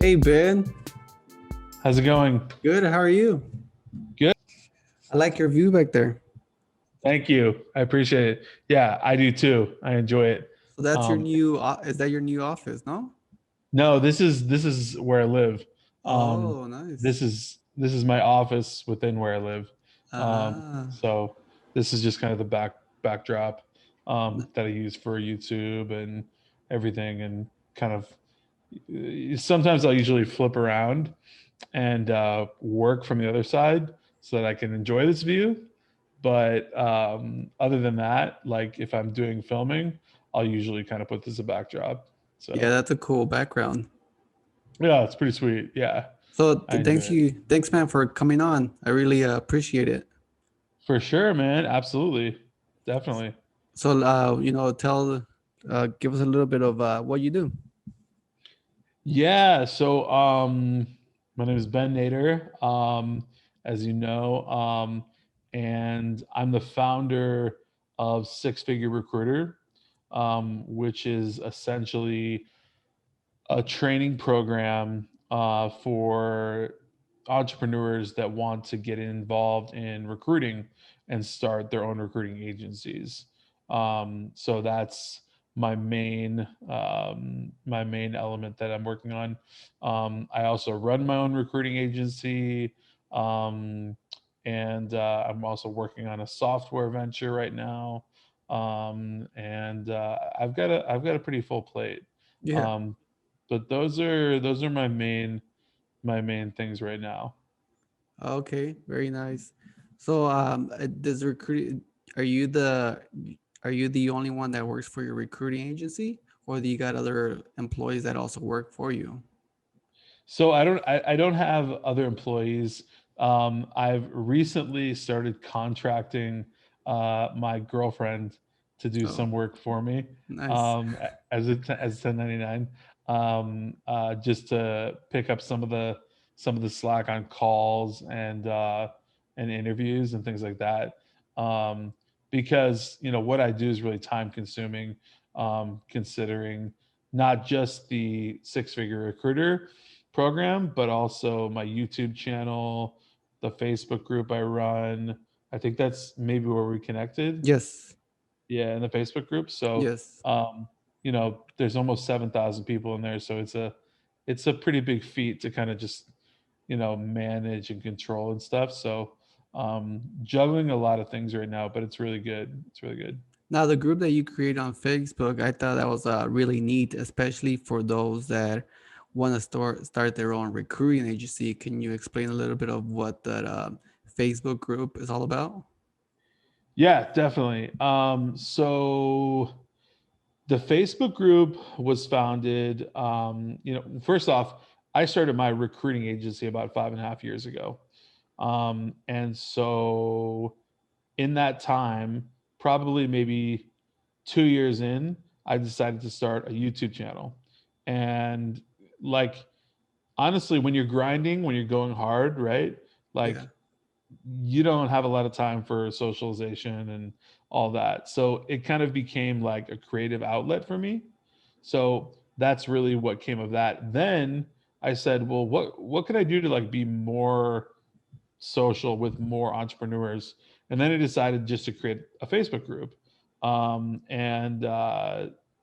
Hey Ben, How's it going? good. How are you? Good. I like your view back there. Thank you. I appreciate it. Yeah, I do too. I enjoy it. So that's your Um, new. Is that your new office? No. no, this is where I live. Um, Oh, nice. this is my office within where I live. Ah, So this is just kind of the backdrop n- that I use for YouTube and everything, and kind of sometimes I'll usually flip around and work from the other side so that I can enjoy this view. But other than that, like if I'm doing filming, I'll usually kind of put this as a backdrop. yeah, So that's a cool background. yeah, it's pretty sweet. Yeah, So I enjoy thanks it thanks man for coming on. I really appreciate it. for sure, man. Absolutely, definitely. So give us a little bit of what you do. Yeah. So my name is Ben Nader. As you know, and I'm the founder of Six Figure Recruiter, which is essentially a training program for entrepreneurs that want to get involved in recruiting and start their own recruiting agencies. So that's my main element that I'm working on. I also run my own recruiting agency, um, and I'm also working on a software venture right now. And I've got a pretty full plate. Yeah. Um, but those are my main things right now. Okay. Very nice. So does recruit? Are you the are you the only one that works for your recruiting agency, or do you got other employees that also work for you? So I don't have other employees. I've recently started contracting my girlfriend to do Oh, some work for me, nice. as 1099, just to pick up some of the slack on calls and interviews and things like that. Um, because what I do is really time consuming, considering not just the six figure recruiter program, but also my YouTube channel, the Facebook group I run. I think that's maybe where we connected. Yes. Yeah, in the Facebook group. So, Yes. there's almost 7,000 people in there, so it's a pretty big feat to kind of just manage and control and stuff. So, juggling a lot of things right now, but it's really good. It's really good. Now, the group that you create on Facebook, I thought that was really neat, especially for those that want to start their own recruiting agency. Can you explain a little bit of what that Facebook group is all about? Yeah, definitely. So the Facebook group was founded. First off, I started my recruiting agency about 5.5 years ago. And so in that time, probably maybe 2 years in, I decided to start a YouTube channel. And like, honestly, when you're grinding, when you're going hard, right? Yeah. Like, you don't have a lot of time for socialization and all that. So it kind of became like a creative outlet for me. So that's really what came of that. Then I said, well, what could I do to like be more social with more entrepreneurs? And then I decided just to create a Facebook group, and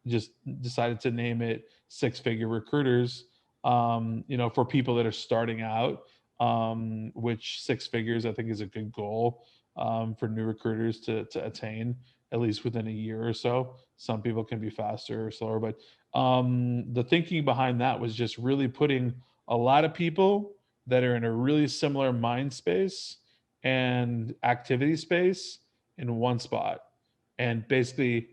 just decided to name it Six Figure Recruiters. For people that are starting out, which six figures I think is a good goal, for new recruiters to attain at least within a year or so. Some people can be faster or slower, but the thinking behind that was just really putting a lot of people that are in a really similar mind space and activity space in one spot, and basically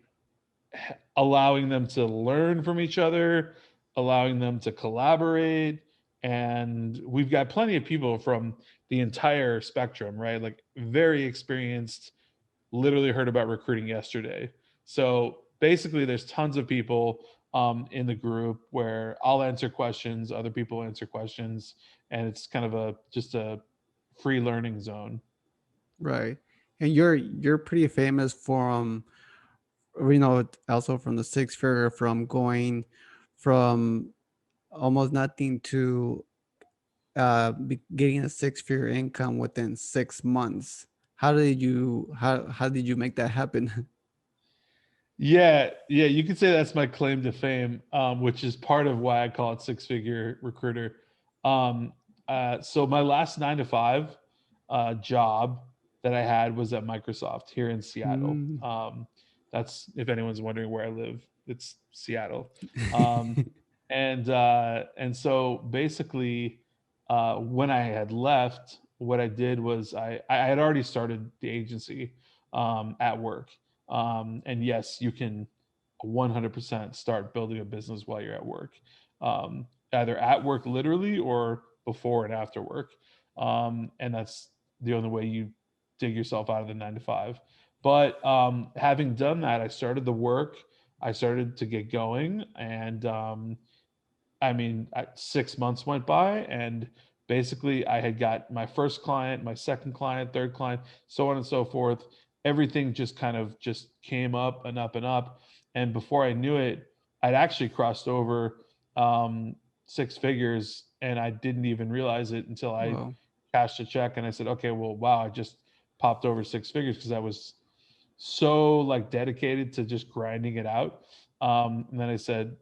allowing them to learn from each other, allowing them to collaborate. And we've got plenty of people from the entire spectrum, right? Like very experienced, literally heard about recruiting yesterday. So basically, there's tons of people in the group where I'll answer questions, other people answer questions, and it's kind of just a free learning zone. Right. And you're pretty famous from, also from the six figure, from going from almost nothing to getting a six figure income within 6 months. How did you make that happen? Yeah, yeah, you could say that's my claim to fame, which is part of why I call it six figure recruiter. Um, so my last 9 to 5 job that I had was at Microsoft here in Seattle. Mm. That's if anyone's wondering where I live, it's Seattle. Um, and so basically, when I had left, what I did was I had already started the agency at work. And yes, you can 100% start building a business while you're at work, either at work literally or before and after work. And that's the only way you dig yourself out of the 9 to 5. But having done that, I started the work. I started to get going, and I mean, 6 months went by, and basically, I had got my first client, my second client, third client, so on and so forth. Everything just kind of just came up and up and up, and before I knew it, I'd actually crossed over um, six figures, and I didn't even realize it until I Well, cashed a check, and I said, "Okay, well, wow, I just popped over six figures because I was so like dedicated to just grinding it out." And then I said,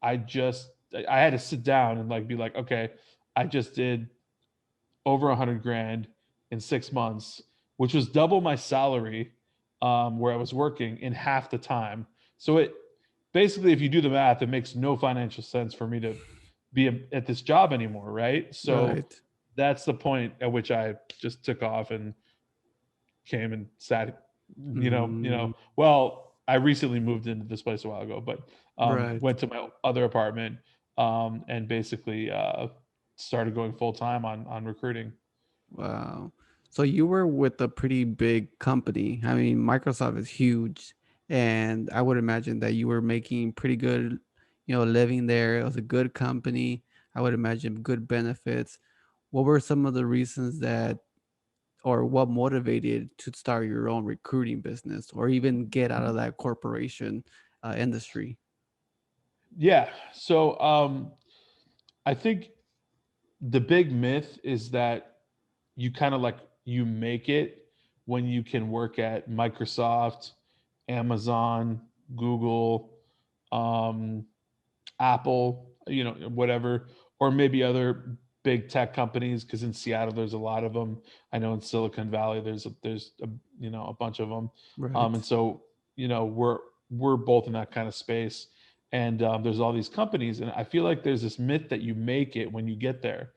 I had to sit down and like be like, okay, I just did over 100 grand in 6 months, which was double my salary where I was working in half the time. So it basically, if you do the math, it makes no financial sense for me to be at this job anymore, right? So right. that's the point at which I just took off and came and sat, Mm, well, I recently moved into this place a while ago, but right. went to my other apartment and basically started going full time on recruiting. Wow. So you were with a pretty big company. I mean, Microsoft is huge, and I would imagine that you were making pretty good, living there. It was a good company. I would imagine good benefits. What were some of the reasons that, or what motivated to start your own recruiting business, or even get out of that corporation industry? Yeah. So I think the big myth is that you kind of like you make it when you can work at Microsoft, Amazon, Google, um, Apple, whatever, or maybe other big tech companies. Because in Seattle, there's a lot of them. I know in Silicon Valley, there's a bunch of them, and Right. so we're both in that kind of space. And there's all these companies, and I feel like there's this myth that you make it when you get there,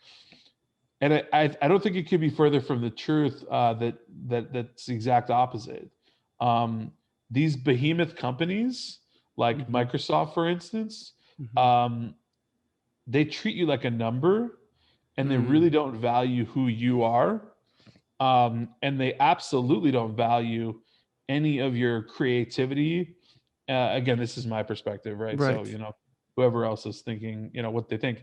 and I don't think it could be further from the truth that's the exact opposite. Um, these behemoth companies, like Mm-hmm. Microsoft, for instance, Mm-hmm. um, they treat you like a number, and they Mm, really don't value who you are, and they absolutely don't value any of your creativity. Again, this is my perspective, right? So right. whoever else is thinking, what they think.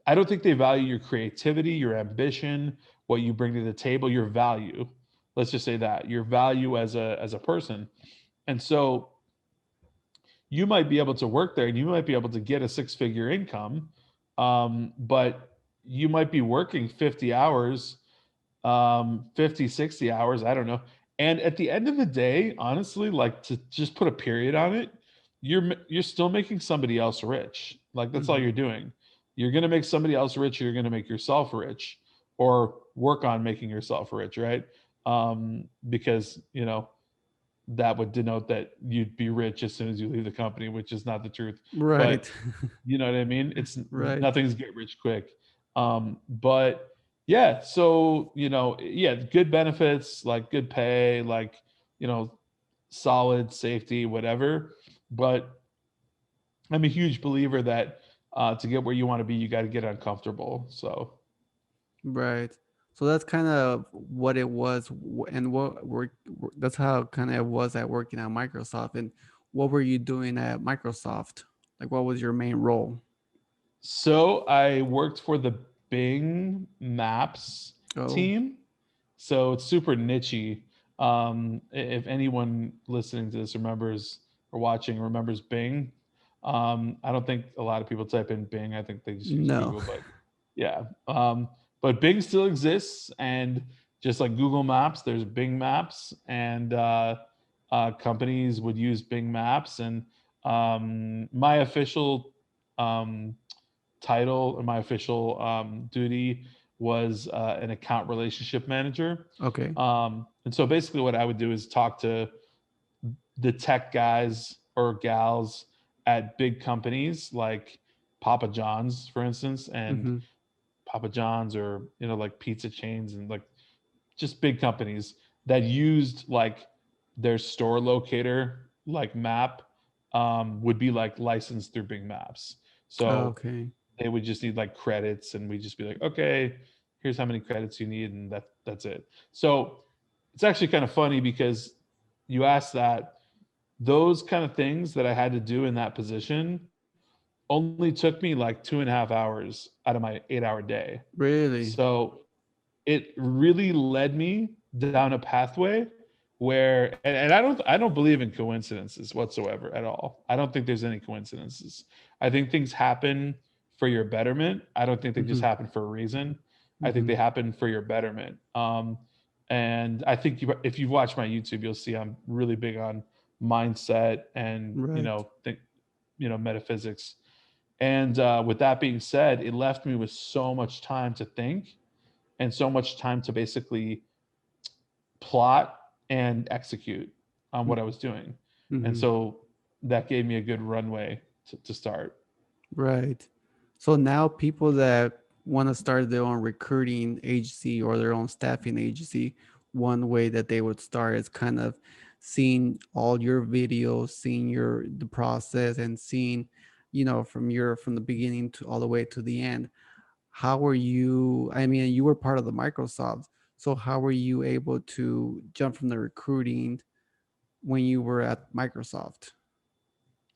I don't think they value your creativity, your ambition, what you bring to the table, your value. Let's just say that your value as a person. And so you might be able to work there and you might be able to get a six-figure income, but you might be working 50 hours, 50, 60 hours, I don't know. And at the end of the day, honestly, like to just put a period on it, you're still making somebody else rich. Like that's all Mm-hmm. you're doing. You're going to make somebody else rich, or you're going to make yourself rich, or work on making yourself rich, right? Because, that would denote that you'd be rich as soon as you leave the company, which is not the truth. But Right. you know what I mean? It's Right. nothing's get rich quick. But yeah, so yeah, good benefits, like good pay, like you know, solid safety, whatever. But I'm a huge believer that to get where you want to be, you got to get uncomfortable. So Right. So that's kind of what it was, and that's how kind of it was at working at Microsoft. And what were you doing at Microsoft? Like, what was your main role? So I worked for the Bing Maps Oh, team. So it's super nichey. If anyone listening to this remembers or watching remembers Bing, I don't think a lot of people type in Bing. I think they just use No. Google, but yeah. But Bing still exists, and just like Google Maps, there's Bing Maps, and companies would use Bing Maps. And my official um, title and my official duty was an account relationship manager. Okay. And so basically, what I would do is talk to the tech guys or gals at big companies like Papa John's, for instance, and Mm-hmm. Papa John's, or like pizza chains, and like just big companies that used like their store locator like map, would be like licensed through Bing Maps. So Okay. they would just need like credits, and we'd just be like, okay, here's how many credits you need, and that's it. So it's actually kind of funny because you asked that. Those kind of things that I had to do in that position only took me like 2.5 hours out of my 8-hour day. Really? So it really led me down a pathway where, and I don't believe in coincidences whatsoever at all. I don't think there's any coincidences. I think things happen for your betterment. I don't think they just Mm-hmm. happen for a reason. I think Mm-hmm. they happen for your betterment. And I think if you've watched my YouTube, you'll see I'm really big on mindset and Right. think metaphysics. And with that being said, it left me with so much time to think and so much time to basically plot and execute on what I was doing. And Mm-hmm. so that gave me a good runway to start. Right. So now people that want to start their own recruiting agency or their own staffing agency, one way that they would start is kind of seeing all your videos, seeing the process, and seeing, from the beginning to all the way to the end. How were you? I mean, you were part of the Microsoft, so how were you able to jump from the recruiting when you were at Microsoft?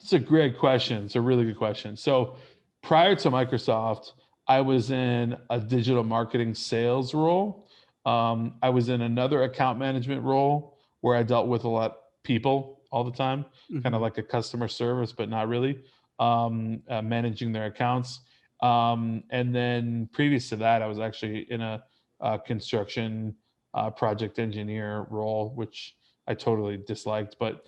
It's a great question. It's a really good question. So prior to Microsoft, I was in a digital marketing sales role. I was in another account management role where I dealt with a lot of people all the time, kind of Mm-hmm. like a customer service, but not really, managing their accounts. And then previous to that, I was actually in a construction project engineer role, which I totally disliked. But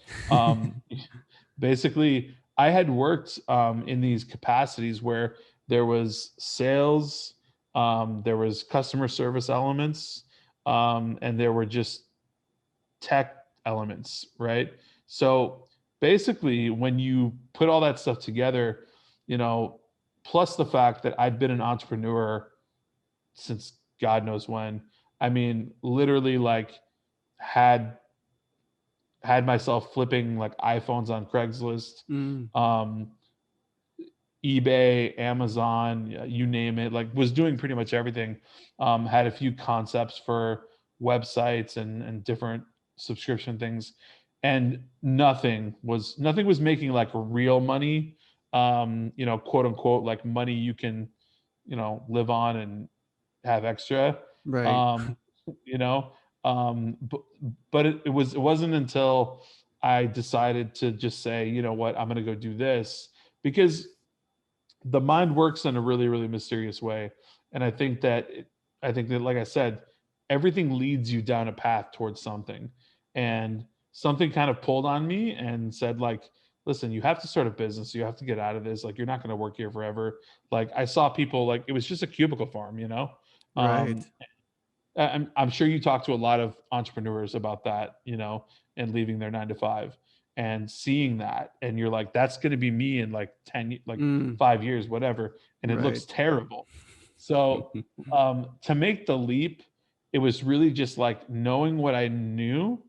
basically, I had worked in these capacities where there was sales, there was customer service elements, and there were just tech elements, right? So basically, when you put all that stuff together, you know, plus the fact that I'd been an entrepreneur since God knows when. I mean, literally, like, had had myself flipping like iPhones on Craigslist, Mm, um, eBay, Amazon, you name it. Like, was doing pretty much everything. Had a few concepts for websites and different subscription things, and nothing was making like real money. Quote unquote, like money you can live on and have extra. right. Um, you know, but it wasn't until I decided to just say, you know what, I'm going to go do this, because the mind works in a really, really mysterious way. And I think that, like I said, everything leads you down a path towards something. And something kind of pulled on me and said, like, listen, you have to start a business. You have to get out of this. Like, you're not going to work here forever. Like, I saw people, like, it was just a cubicle farm. Um, Right. I'm sure you talk to a lot of entrepreneurs about that, and leaving their 9 to 5 and seeing that, and you're like, that's going to be me in like 10, like Mm, 5 years, whatever, and it looks right. terrible. So, to make the leap, it was really just like knowing what I knew,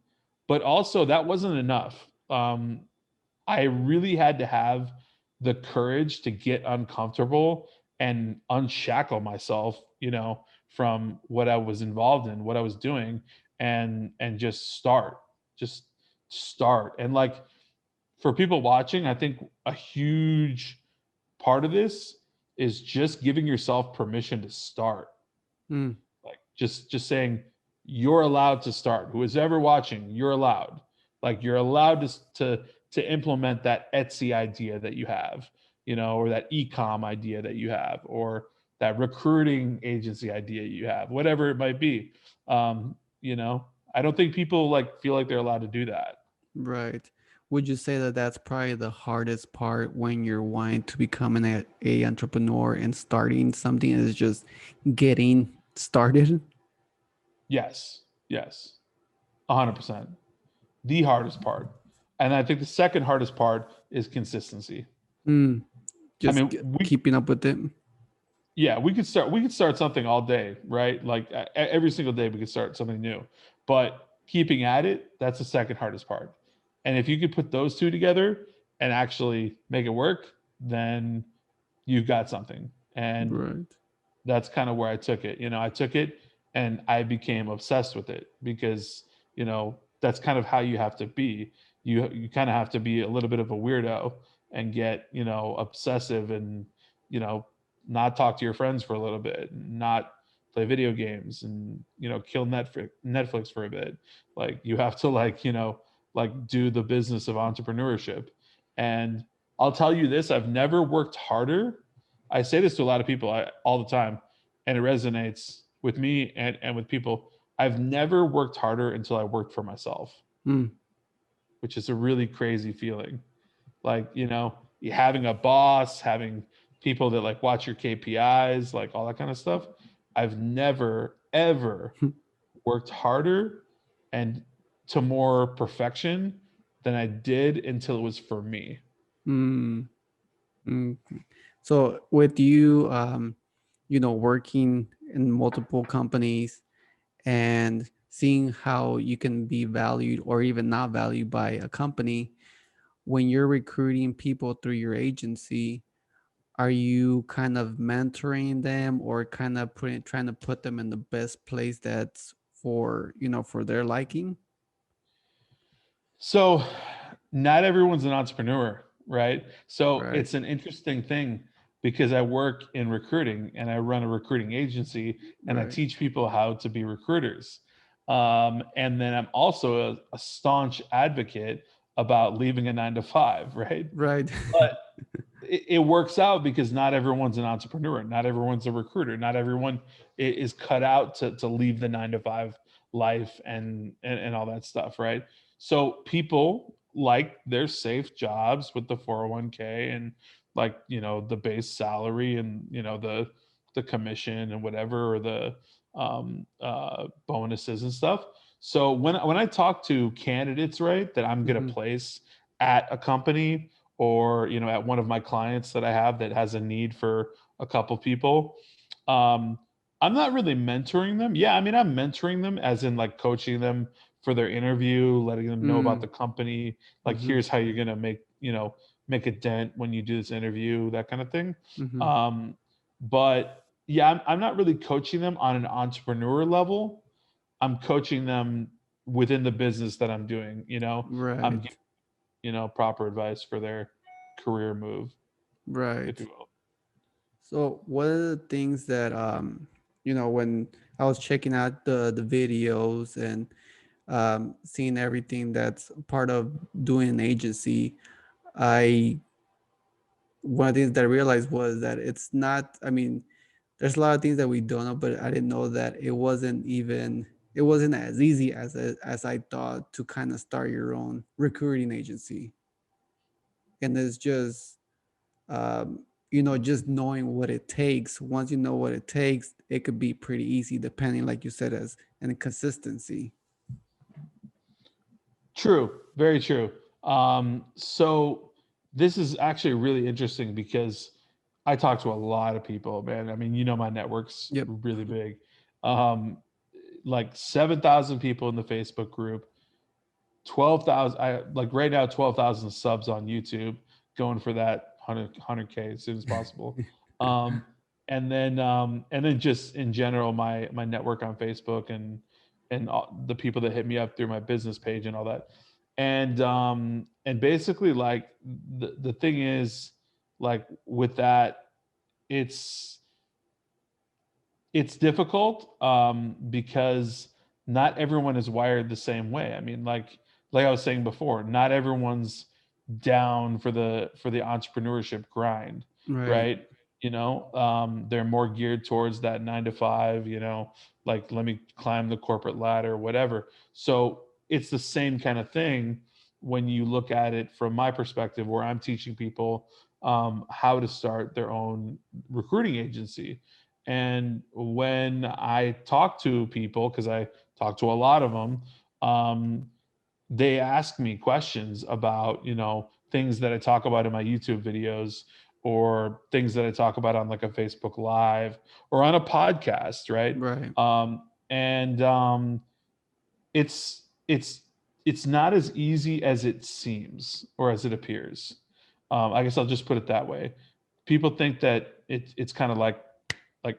but also that wasn't enough. I really had to have the courage to get uncomfortable and unshackle myself, from what I was involved in, what I was doing, and just start. And like, for people watching, I think a huge part of this is just giving yourself permission to start. Mm, Like, just saying, you're allowed to start. Who is ever watching, you're allowed. Like you're allowed to implement that Etsy idea that you have, or that e-com idea that you have, or that recruiting agency idea you have, whatever it might be. Um, you know, I don't think people like feel like they're allowed to do that. Right. Would you say that that's probably the hardest part when you're wanting to become a entrepreneur and starting something is just getting started? Yes, yes, 100%. The hardest part, and I think the second hardest part is consistency. Mm, I just mean, we keeping up with it. yeah, we could start something all day, right? Like every single day we could start something new. But keeping at it, that's the second hardest part. And if you could put those two together and actually make it work, then you've got something. And Right. that's kind of where I took it. I took it and I became obsessed with it because, that's kind of how you have to be. You kind of have to be a little bit of a weirdo and get, obsessive and, you know, not talk to your friends for a little bit, not play video games and, kill Netflix for a bit. Like you have to like do the business of entrepreneurship. And I'll tell you this, I've never worked harder. I say this to a lot of people all the time, and it resonates with me and with people. I've never worked harder until I worked for myself, Mm, which is a really crazy feeling. Like, having a boss, having people that like watch your KPIs, like all that kind of stuff. I've never, ever worked harder and to more perfection than I did until it was for me. mm, mm. So with you, working in multiple companies and seeing how you can be valued or even not valued by a company, when you're recruiting people through your agency, are you kind of mentoring them or kind of trying to put them in the best place that's for their liking? So, not everyone's an entrepreneur, right? So, Right. it's an interesting thing because I work in recruiting and I run a recruiting agency and I Right. teach people how to be recruiters. And then I'm also a staunch advocate about leaving a 9 to 5, right? Right. But it works out because not everyone's an entrepreneur, not everyone's a recruiter, not everyone is cut out to leave the 9 to 5 life and all that stuff, right? So people like their safe jobs with the 401k and like the base salary and the commission and whatever, or the bonuses and stuff. So when I talk to candidates, right, that I'm going to Hmm. place at a company, or at one of my clients that I have that has a need for a couple people, um I'm not really mentoring them. Yeah, I mean, I'm mentoring them as in like coaching them for their interview, letting them know about Mm, the company, like hmm. here's how you're going to make a dent when you do this interview, that kind of thing. Hmm. Um but yeah, I'm not really coaching them on an entrepreneur level. I'm coaching them within the business that I'm doing. I'm Right. proper advice for their career move, if Right. you will. So one of the things that when I was checking out the videos and seeing everything that's part of doing an agency, I one of the things that I realized was that it's not. I mean, there's a lot of things that we don't know, but I didn't know that it wasn't as easy as I thought to kind of start your own recruiting agency, and it's just just knowing what it takes. Once you know what it takes, it could be pretty easy, depending, like you said, as and consistency. True, very true. So this is actually really interesting because I talk to a lot of people, man. I mean, my network's Yep. really big. Um, like 7,000 people in the Facebook group, 12,000. I like right now 12,000 subs on YouTube, going for that 100K as soon as possible. Um, and then just in general, my network on Facebook and all, the people that hit me up through my business page and all that. And basically, like the thing is, like with that, it's it's difficult because not everyone is wired the same way. I mean, like I was saying before, not everyone's down for the entrepreneurship grind, Right. right? They're more geared towards that 9 to 5, like let me climb the corporate ladder, whatever. So it's the same kind of thing when you look at it from my perspective, where I'm teaching people how to start their own recruiting agency. And when I talk to people, because I talk to a lot of them, um, they ask me questions about, things that I talk about in my YouTube videos, or things that I talk about on like a Facebook Live or on a podcast, right? Right. And it's it's it's not as easy as it seems or as it appears. I guess I'll just put it that way. People think that it's kind of like,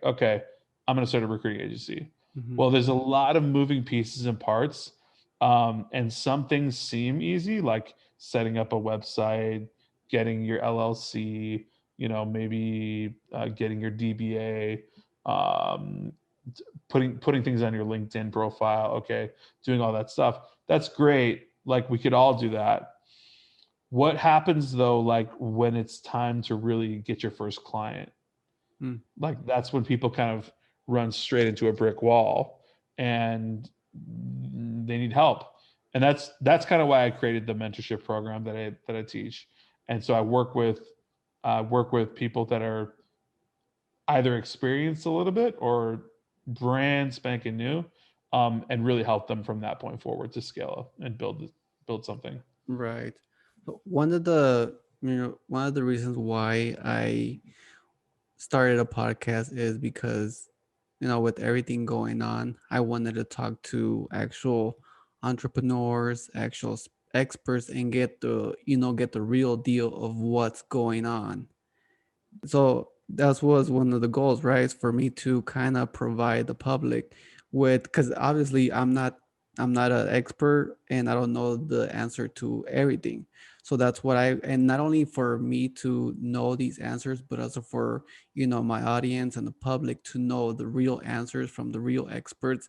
okay, I'm going to start a recruiting agency. Hmm. Well, there's a lot of moving pieces and parts, and some things seem easy, like setting up a website, getting your LLC, maybe getting your DBA, um, putting things on your LinkedIn profile. Okay, doing all that stuff. That's great. Like we could all do that. What happens though, like when it's time to really get your first client? Mm. Like that's when people kind of run straight into a brick wall, and they need help. And that's kind of why I created the mentorship program that I teach. And so I work with people that are either experienced a little bit or brand spanking new, and really help them from that point forward to scale up and build something. Right. So one of the reasons why I started a podcast is because, with everything going on, I wanted to talk to actual entrepreneurs, actual experts, and get the real deal of what's going on. So that was one of the goals, right? For me to kind of provide the public with, because obviously I'm not an expert and I don't know the answer to everything. So that's what and not only for me to know these answers, but also for my audience and the public to know the real answers from the real experts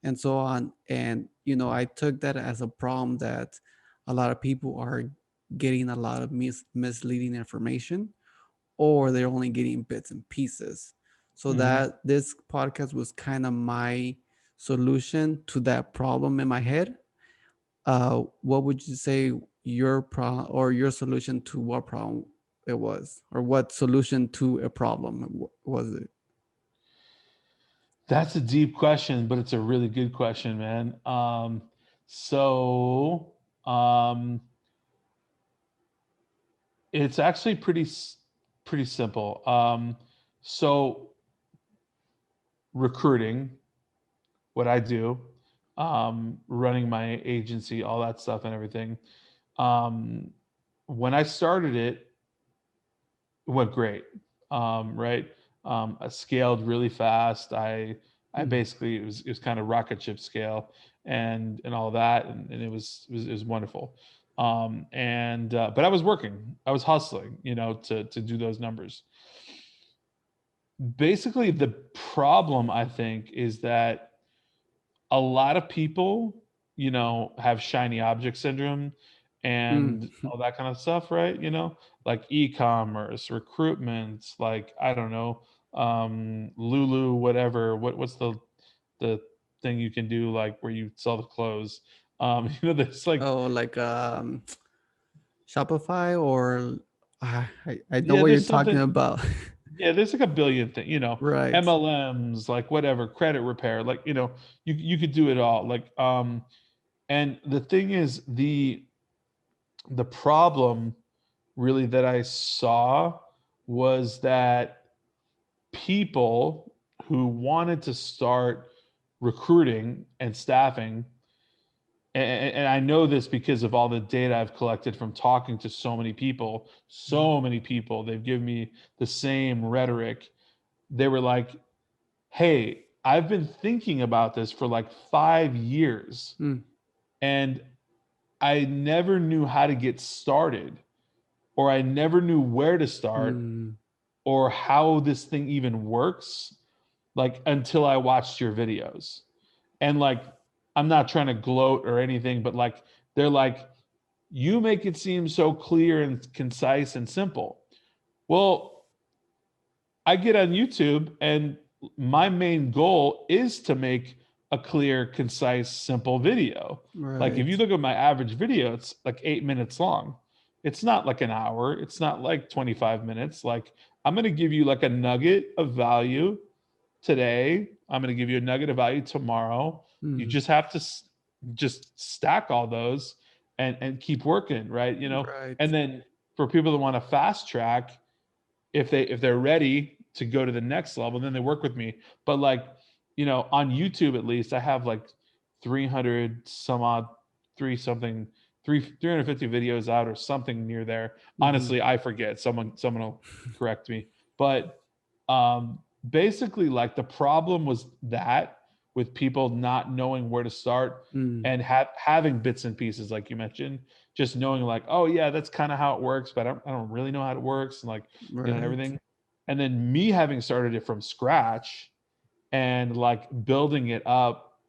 and so on. And I took that as a problem that a lot of people are getting a lot of misleading information, or they're only getting bits and pieces. So Hmm. that this podcast was kind of my solution to that problem in my head. What would you say your problem or your solution to what problem it was, or what solution to a problem was it? That's a deep question, but it's a really good question, man. So um, it's actually pretty simple. So recruiting, what I do, running my agency, all that stuff and everything. Um, when I started it, it went great. Right. I scaled really fast. I Mm. basically it was kind of rocket ship scale and all that, and it was wonderful. And but I was working, I was hustling, to do those numbers. Basically, the problem I think is that a lot of people, have shiny object syndrome Mm. and all that kind of stuff, right? Like e-commerce, recruitment, like I don't know, Lulu, whatever. What's the thing you can do like where you sell the clothes? There's like Oh, like Shopify, or I know yeah, what you're there's talking something. about. Yeah, there's like a billion things, Right. MLMs, like whatever, credit repair, like you could do it all, like and the thing is the problem really that I saw was that people who wanted to start recruiting and staffing, and I know this because of all the data I've collected from talking to so many people, they've given me the same rhetoric. They were like, hey, I've been thinking about this for like 5 years, Mm. and I never knew how to get started, or I never knew where to start, Mm. or how this thing even works, like until I watched your videos. And like I'm not trying to gloat or anything, but like they're like, you make it seem so clear and concise and simple. Well, I get on YouTube and my main goal is to make a clear, concise, simple video. Like if you Right. look at my average video, it's like 8 minutes long. It's not like an hour. It's not like 25 minutes. Like I'm going to give you like a nugget of value today. I'm going to give you a nugget of value tomorrow. You Mm. just have to just stack all those and keep working, right? Right. And then for people that want to fast track, if they're ready to go to the next level, then they work with me. But like, on YouTube at least, I have like 300 some odd, three something, 350 videos out or something near there. Mm-hmm. Honestly, I forget. Someone will correct me. But basically, like the problem was that with people not knowing where to start Mm. and having bits and pieces, like you mentioned, just knowing like, oh yeah, that's kind of how it works, but I don't really know how it works, and like, and Right. everything. And then me having started it from scratch and like building it up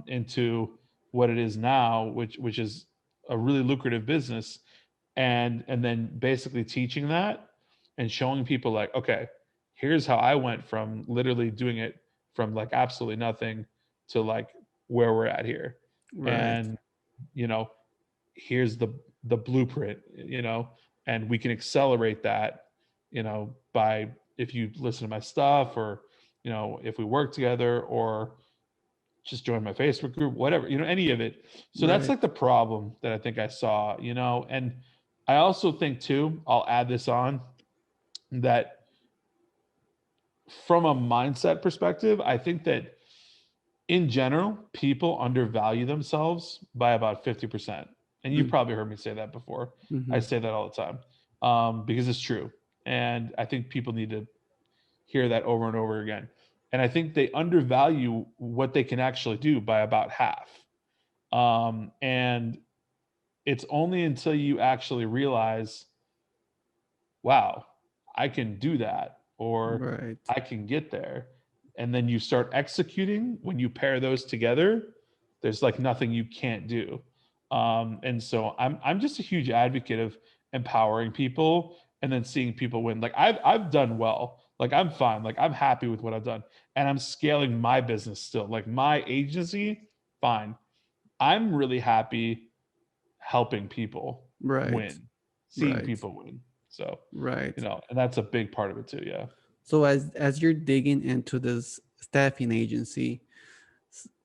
into what it is now, which is a really lucrative business, and then basically teaching that and showing people like, okay, here's how I went from literally doing it from like absolutely nothing to like where we're at here. Right. And you know here's the blueprint, and we can accelerate that, by, if you listen to my stuff, or if we work together, or just join my Facebook group, whatever, any of it. So that's Right. like the problem that I think I saw, and I also think too, I'll add this on, that from a mindset perspective, I think that in general, people undervalue themselves by about 50%. And you've Mm. probably heard me say that before. I Mm-hmm. say that all the time, because it's true. And I think people need to hear that over and over again. And I think they undervalue what they can actually do by about half. And it's only until you actually realize, wow, I can do that, or Right. I can get there. And then you start executing. When you pair those together, there's like nothing you can't do. And so I'm just a huge advocate of empowering people and then seeing people win. Like I've done well. Like I'm fine. Like I'm happy with what I've done. And I'm scaling my business still. Like my agency, fine. I'm really happy helping people Right. win, seeing Right. people win. So, Right. and that's a big part of it too. Yeah. So as you're digging into this staffing agency,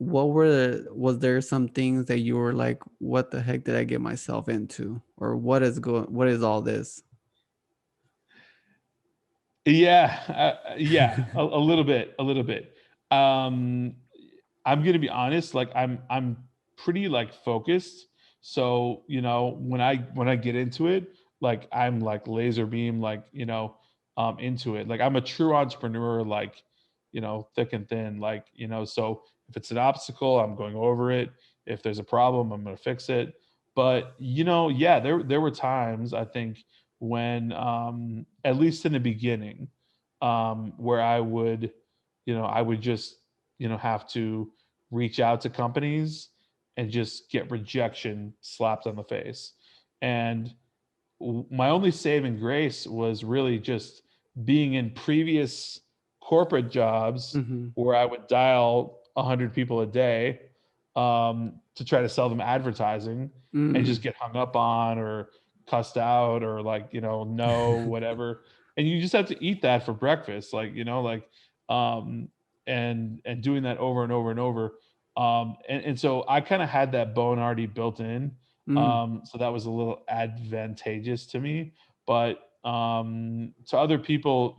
was there some things that you were like, what the heck did I get myself into? Or what is all this? Yeah. Yeah. A little bit. A little bit. Um, I'm gonna be honest. Like I'm pretty like focused. So when I get into it, like I'm like laser beam, like into it. Like I'm a true entrepreneur, like thick and thin. Like so if it's an obstacle, I'm going over it. If there's a problem, I'm gonna fix it. But yeah, there were times, I think, when at least in the beginning, where I would just have to reach out to companies and just get rejection slapped on the face. And my only saving grace was really just being in previous corporate jobs Mm-hmm. where I would dial 100 people a day, to try to sell them advertising, and just Mm. get hung up on, or cussed out, or like no, whatever. And you just have to eat that for breakfast, like um and doing that over and over and over. And so I kind of had that bone already built in, Mm. so that was a little advantageous to me. But to other people,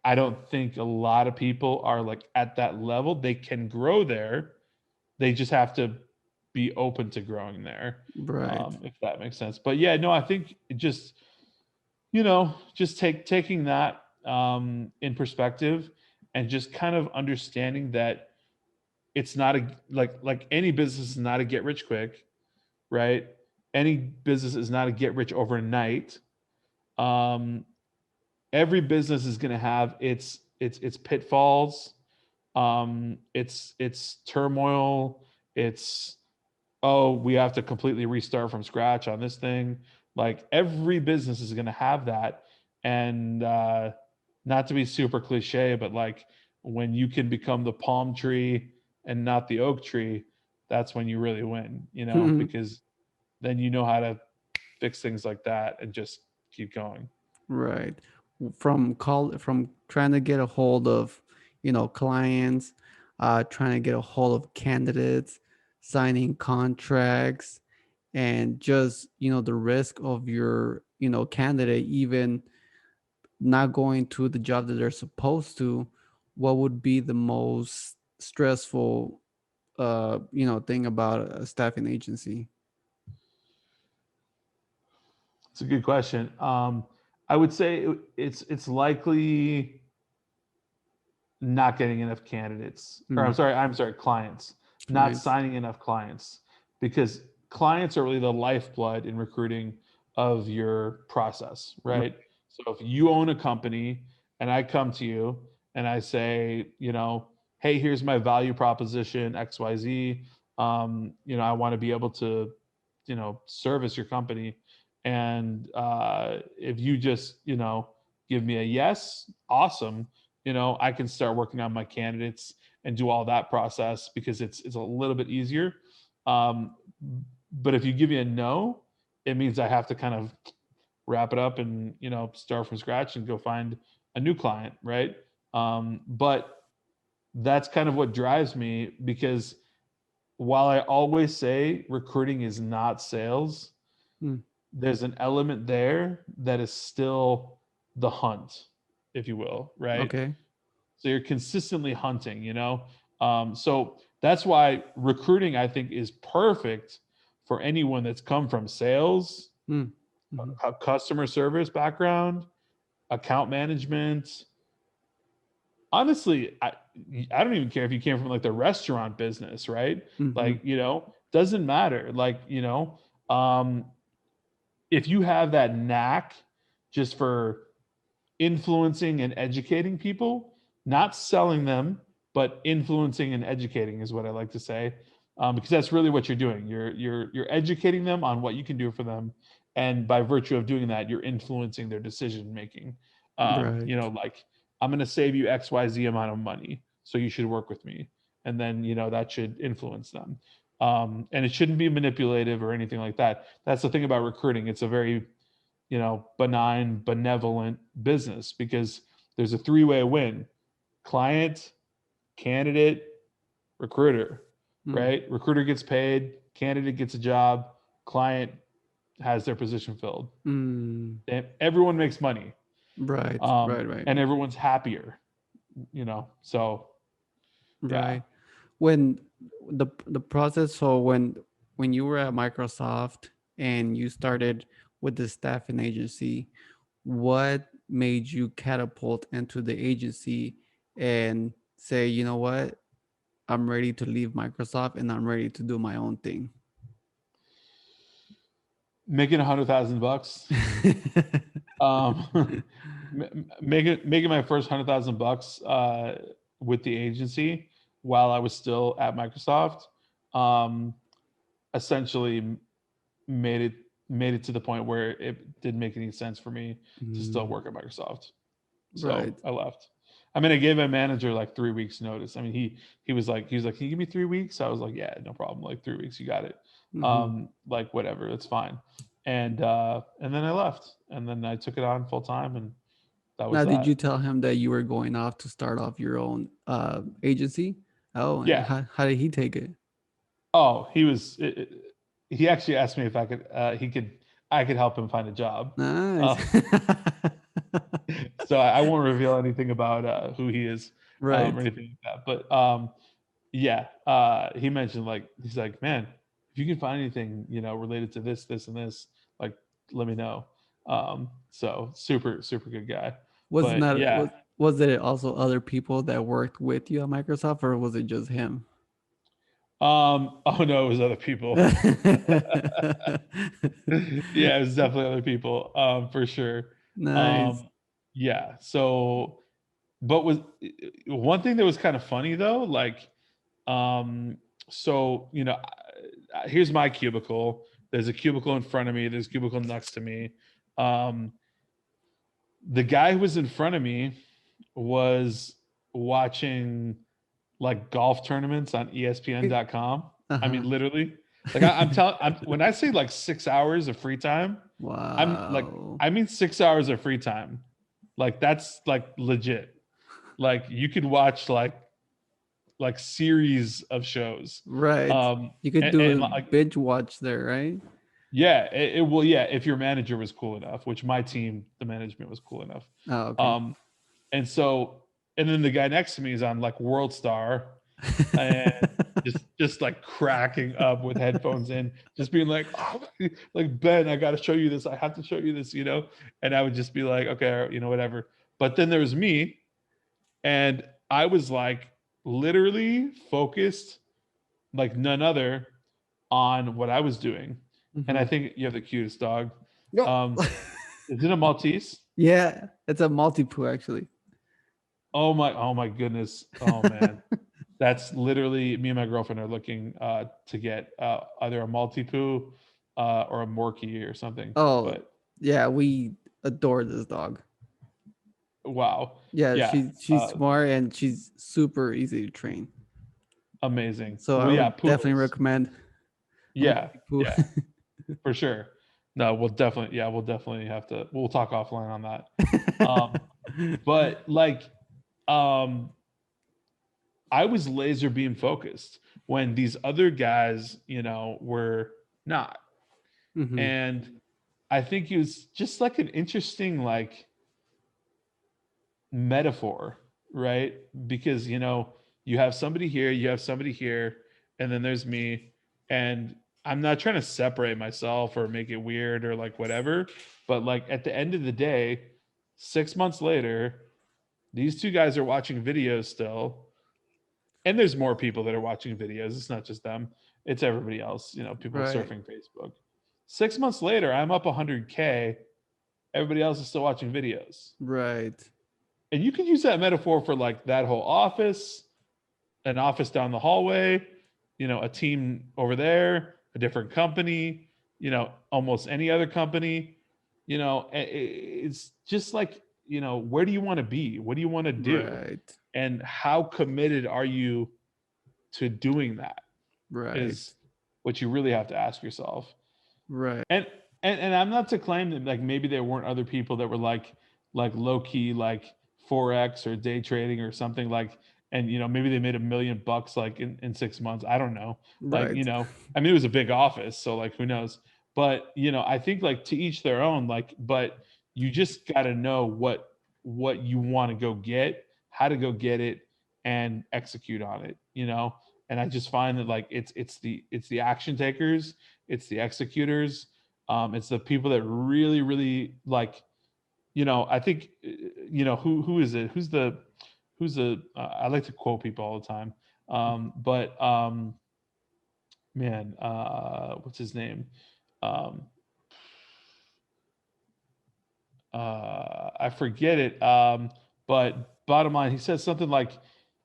I don't think a lot of people are like at that level. They can grow there. They just have to be open to growing there, Right. if that makes sense. But yeah, no, I think it just taking that in perspective, and just kind of understanding that it's not a, like any business is not a get rich quick, right? Any business is not a get rich overnight. Um, every business is going to have its pitfalls, It's turmoil. It's, oh, we have to completely restart from scratch on this thing. Like every business is going to have that. And not to be super cliche, but like when you can become the palm tree and not the oak tree, that's when you really win, because then you know how to fix things like that and just keep going. Right. From trying to get a hold of, clients, trying to get a hold of candidates, signing contracts, and just, the risk of your, candidate even not going to the job that they're supposed to. What would be the most stressful, thing about a staffing agency? It's a good question. I would say it's likely not getting enough candidates, or Mm, I'm sorry, clients, not clients. signing enough clients, because clients are really the lifeblood in recruiting of your process, Right. right? So if you own a company and I come to you and I say, hey, here's my value proposition XYZ, I want to be able to, service your company, and if you just, give me a yes, awesome, I can start working on my candidates and do all that process because it's a little bit easier. Um, but if you give me a no, it means I have to kind of wrap it up and start from scratch and go find a new client, right? But that's kind of what drives me, because while I always say recruiting is not sales, Mm, there's an element there that is still the hunt, if you will, right? okay. So you're consistently hunting, So that's why recruiting, I think, is perfect for anyone that's come from sales, Mm, mm-hmm, a customer service background, account management. Honestly, I don't even care if you came from like the restaurant business, right? mm-hmm. Like, doesn't matter. Like, um, if you have that knack just for influencing and educating people, not selling them, but influencing and educating is what I like to say, because that's really what you're doing. You're educating them on what you can do for them, and by virtue of doing that, you're influencing their decision making. Right. Like, I'm going to save you XYZ amount of money, so you should work with me, and then that should influence them. And it shouldn't be manipulative or anything like that. That's the thing about recruiting. It's a very benign, benevolent business, because there's a three-way win: client, candidate, recruiter, Mm, right? Recruiter gets paid, candidate gets a job, client has their position filled. mm, And everyone makes money, right. Right. Right. and everyone's happier, So, yeah. Right. When the process, so when you were at Microsoft and you started with the staffing agency, what made you catapult into the agency and say, you know what, I'm ready to leave Microsoft and I'm ready to do my own thing? Making $100,000. Um, making my first $100,000 with the agency while I was still at Microsoft, um, essentially made it made it to the point where it didn't make any sense for me to still Mm, work at Microsoft. So right. I left. I mean, I gave my manager like 3 weeks notice. I mean, he was like, can you give me 3 weeks? I was like, yeah, no problem. Like 3 weeks, you got it. Hmm. Like whatever, it's fine. And then I left, and then I took it on full time, and that was Now, did you that. tell him that you were going off to start off your own agency? Oh, and Yeah. how did he take it? Oh, he actually asked me if I could help him find a job. Nice. Uh, so I won't reveal anything about who he is, or Right. anything like that. But yeah, he mentioned, like, he's like, man, if you can find anything related to this and this, like, let me know. So super super good guy. Was But not yeah, was there also other people that worked with you at Microsoft, or was it just him? oh no, it was other people. Yeah, it was definitely other people, for sure. Nice. Um, yeah, so but was one thing that was kind of funny though, like, um, so here's my cubicle. There's a cubicle in front of me. There's a cubicle next to me. Um, the guy who was in front of me was watching like golf tournaments on ESPN.com. I mean, Uh-huh. literally, like I'm telling, when I say like 6 hours of free time, I'm like, Wow. I mean 6 hours of free time. Like that's like legit. Like you could watch like series of shows. Right. You could do And a like, binge watch there, right? yeah, it will. Yeah, if your manager was cool enough, which my team, the management was cool enough. Oh, okay. Um, and so, and then the guy next to me is on like World Star, and just like cracking up with headphones in, just being like, oh, like Ben, I got to show you this. I have to show you this, And I would just be like, okay, whatever. But then there was me, and I was like literally focused like none other on what I was doing. And I Mhm. think you have the cutest dog. Yep. Um, is it a Maltese? Yeah, it's a multi-poo actually. Oh my goodness. Oh man. That's literally me and my girlfriend are looking to get either a Maltipoo or a Morkie or something. Oh, But yeah, we adore this dog. wow. Yeah, Yeah. she's smart and she's super easy to train. Amazing. So I Well, yeah, would definitely poodles. recommend a Yeah. multi-poo. Yeah. For sure. No, we'll definitely have to, we'll talk offline on that. Um, but like, um, I was laser beam focused when these other guys, were not. Hmm. And I think it was just like an interesting, like, metaphor, right? Because, you have somebody here, you have somebody here, and then there's me. And I'm not trying to separate myself or make it weird or like whatever. But like at the end of the day, 6 months later, these two guys are watching videos still. And there's more people that are watching videos. It's not just them, it's everybody else, people Right, surfing Facebook. 6 months later, I'm up 100K. Everybody else is still watching videos. right, And you can use that metaphor for like that whole office, an office down the hallway, a team over there, a different company, almost any other company. It's just like, where do you want to be? What do you want to do? right, And how committed are you to doing that right, is what you really have to ask yourself. right, And I'm not to claim that like maybe there weren't other people that were like low key like forex or day trading or something like, and maybe they made $1 million like in 6 months. I don't know. Like right, I mean it was a big office, so like who knows. But I think like to each their own. Like, but you just got to know what you want to go get, how to go get it, and execute on it. And I just find that like it's the action takers, it's the executors, it's the people that really, really like, I think, who is it? Who's the I like to quote people all the time. But man, what's his name? Um, I forget it. But bottom line, he says something like,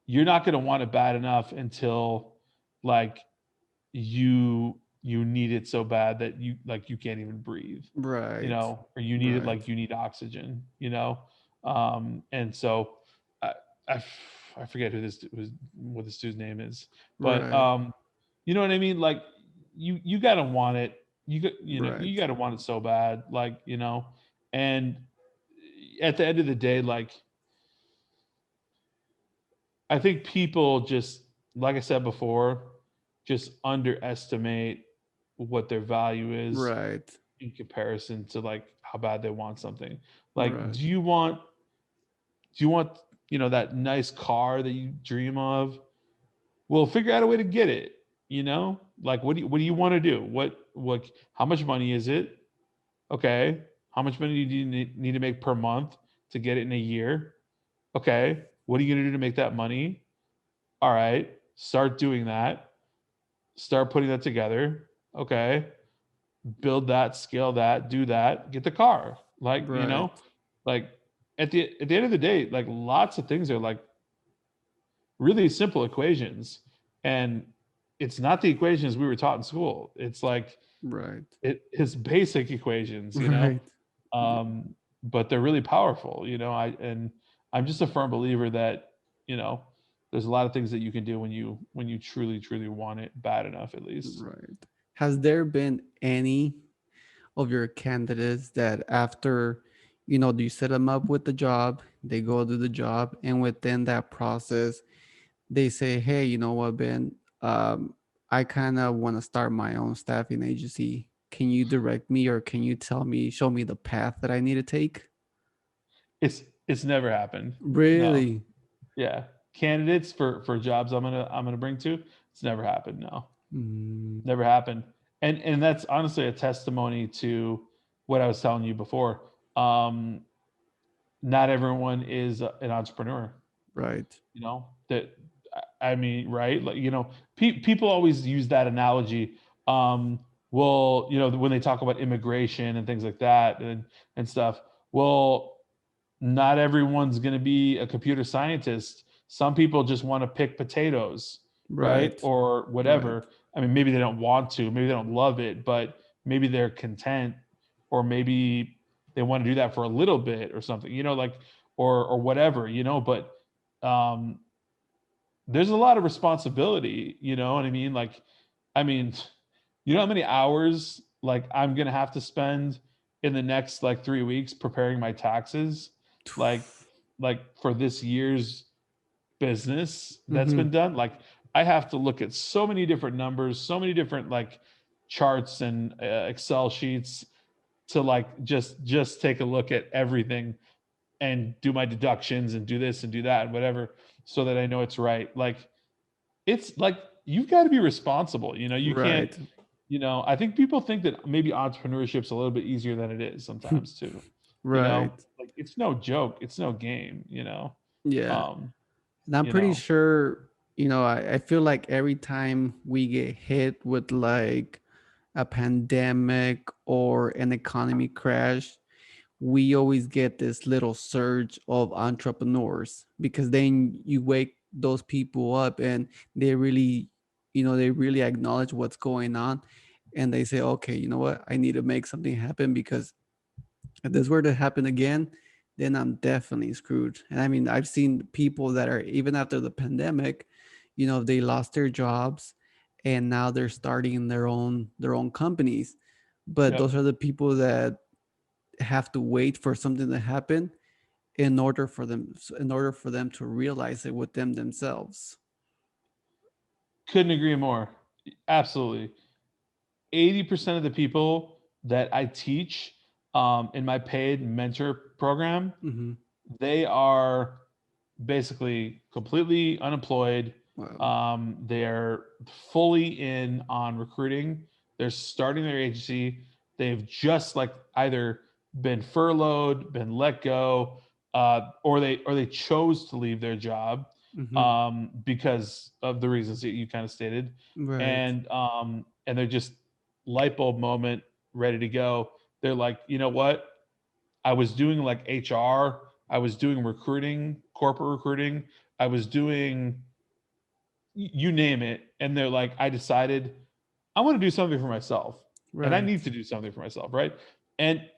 "You're not going to want it bad enough until like you need it so bad that you can't even breathe, right, or you need it right. like you need oxygen, and so I, I forget what this dude's name is, but Right, you know what I mean, like you gotta want it, you right, gotta want it so bad, like, and at the end of the day, like I think people just, like I said before, just underestimate what their value is right, in comparison to like how bad they want something. Like, right, do you want, that nice car that you dream of? Well, figure out a way to get it, Like what do you want to do? What how much money is it? Okay. How much money do you need to make per month to get it in a year? Okay. What are you going to do to make that money? All right, start doing that. Start putting that together. Okay. Build that, scale that, do that, get the car. Like, right, like at the end of the day, like lots of things are like really simple equations, and it's not the equations we were taught in school. It's like Right. it's basic equations, Right. um, but they're really powerful. I'm just a firm believer that you know there's a lot of things that you can do when you truly truly want it bad enough, at least. Right. Has there been any of your candidates that after, you set them up with the job, they go do the job, and within that process, they say, "Hey, you know what, Ben? I kind of want to start my own staffing agency. Can you direct me, or can you tell me, show me the path that I need to take?" It's never happened. No. Really? Yeah. Candidates for jobs I'm gonna bring to, it's never happened. No. Mm, Never happened. And that's honestly a testimony to what I was telling you before. Um, Not everyone is an entrepreneur, right. that I mean, right? Like, people always use that analogy. Um, well, when they talk about immigration and things like that and stuff, well, not everyone's going to be a computer scientist. Some people just want to pick potatoes, right? Right. Or Right. whatever. I mean, maybe they don't want to, maybe they don't love it, but maybe they're content, or maybe they want to do that for a little bit or something, like, or whatever, but um, there's a lot of responsibility, you know what I mean? Like, I mean, you know how many hours like I'm gonna have to spend in the next like 3 weeks preparing my taxes, like for this year's business that's Mm-hmm. been done. Like, I have to look at so many different numbers, so many different like charts and Excel sheets to like just take a look at everything and do my deductions and do this and do that and whatever, so that I know it's right. Like, it's like you've got to be responsible. You can't. Right. I think people think that maybe entrepreneurship's a little bit easier than it is sometimes too. Right. Like, it's no joke, it's no game. Yeah. Um, And I'm you pretty know, sure, I feel like every time we get hit with like a pandemic or an economy crash, we always get this little surge of entrepreneurs, because then you wake those people up and they really, they really acknowledge what's going on, and they say, okay, you know what, I need to make something happen, because if this were to happen again, then I'm definitely screwed. And I mean, I've seen people that are, even after the pandemic, they lost their jobs and now they're starting their own companies. But yep. those are the people that have to wait for something to happen in order for them to realize it with themselves. Couldn't agree more. Absolutely. 80% of the people that I teach in my paid mentor program, Hmm. they are basically completely unemployed. Wow. They're fully in on recruiting. They're starting their agency. They've just like either been furloughed, been let go, or they chose to leave their job Hmm. because of the reasons that you kind of stated, Right. and they're just light bulb moment, ready to go. They're like, you know what? I was doing like HR, I was doing recruiting, corporate recruiting, I was doing you name it. And they're like, I decided I want to do something for myself, and I Right. need to do something for myself, right? And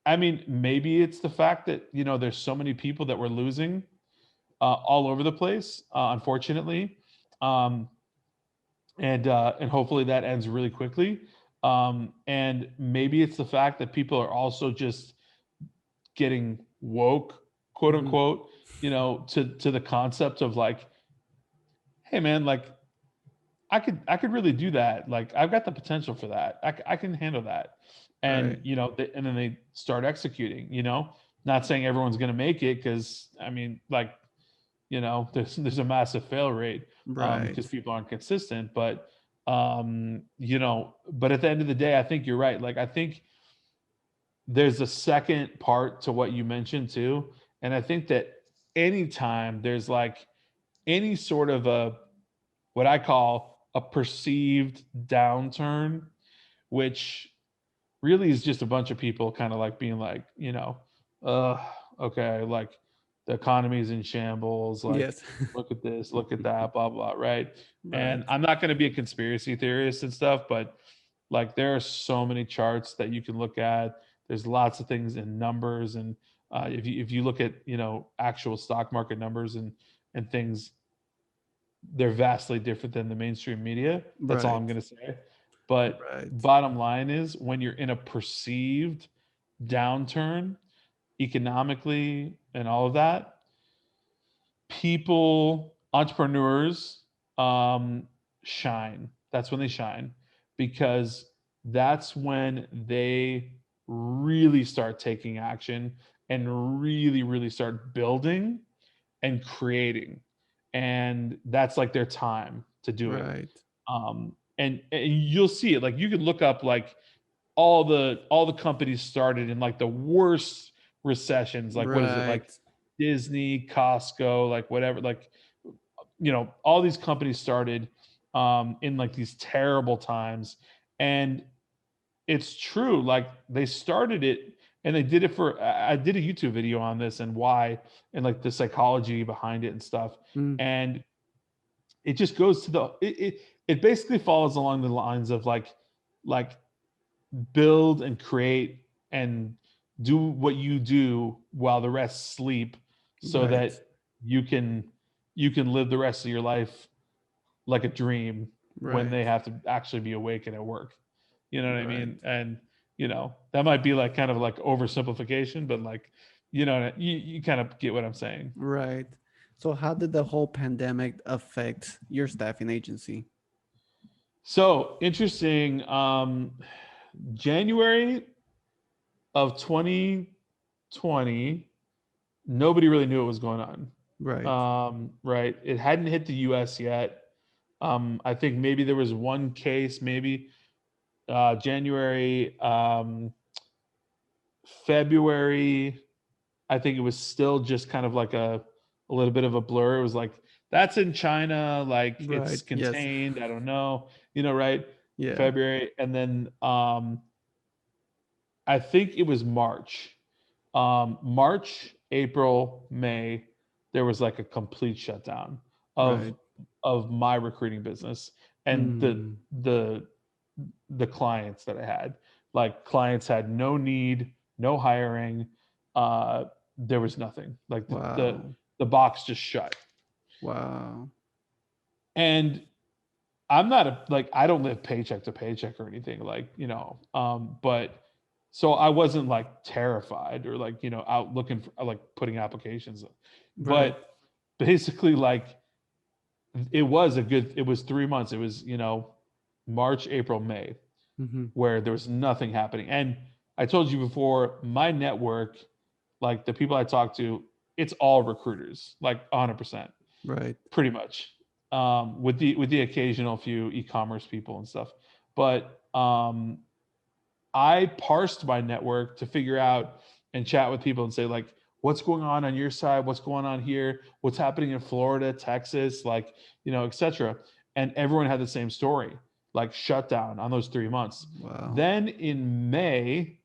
I mean, maybe it's the fact that, there's so many people that we're losing all over the place, unfortunately. Um, and hopefully that ends really quickly. And maybe it's the fact that people are also just getting woke, quote Hmm. unquote, to the concept of like, hey man, like I could really do that. Like, I've got the potential for that. I can handle that. And Right. and then they start executing. Not saying everyone's going to make it, because I mean, like, there's a massive fail rate because Right. people aren't consistent. But at the end of the day, I think you're right. Like, I think there's a second part to what you mentioned too. And I think that anytime there's like any sort of a what I call a perceived downturn, which really is just a bunch of people kind of like being like, okay, like the economy is in shambles, like Yes. look at this, look at that, blah blah, right? And Right. I'm not going to be a conspiracy theorist and stuff, but like there are so many charts that you can look at. There's lots of things in numbers, and if you look at actual stock market numbers and things, they're vastly different than the mainstream media. That's all I'm Right. going to say. But Right. bottom line is, when you're in a perceived downturn economically and all of that, people, entrepreneurs, um, shine. That's when they shine, because that's when they really start taking action and really, really start building and creating. And that's like their time to do it. Right. And you'll see it. Like you could look up like all the companies started in like the worst recessions. Like what is it? Like Right. Disney, Costco, like whatever. Like all these companies started in like these terrible times, and it's true. Like they started it and they did it for. I did a YouTube video on this and why, and like the psychology behind it and stuff. Mm. And it just goes to it basically follows along the lines of like build and create and do what you do while the rest sleep, so Right. that you can you can live the rest of your life like a dream when Right. they have to actually be awake and at work. You know what I Right. mean? And that might be like kind of like oversimplification, but like you kind of get what I'm saying. Right. So how did the whole pandemic affect your staffing agency? So interesting. January of 2020, nobody really knew what was going on. Right. Right. It hadn't hit the US yet. I think maybe there was one case, maybe January, February. I think it was still just kind of like a little bit of a blur. It was like, that's in China, like Right. it's Yes. contained. I don't know, right? Yeah. February. And then I think it was March. March, April, May, there was like a complete shutdown of Right. of my recruiting business and Mm. the clients that I had. Like clients had no need, no hiring. Uh, there was nothing. Like Wow. the box just shut. Wow. And I'm not like I don't live paycheck to paycheck or anything like but so I wasn't like terrified or like out looking for like putting applications, Right. but basically like it was 3 months. It was March, April, May, Mm-hmm. where there was nothing happening. And I told you before, my network, like the people I talk to, it's all recruiters, like 100%, Right. pretty much, with the occasional few e-commerce people and stuff. But I parsed my network to figure out and chat with people and say like, what's going on your side? What's going on here? What's happening in Florida, Texas, like, etc. And everyone had the same story, like shutdown on those 3 months. Wow. Then in May,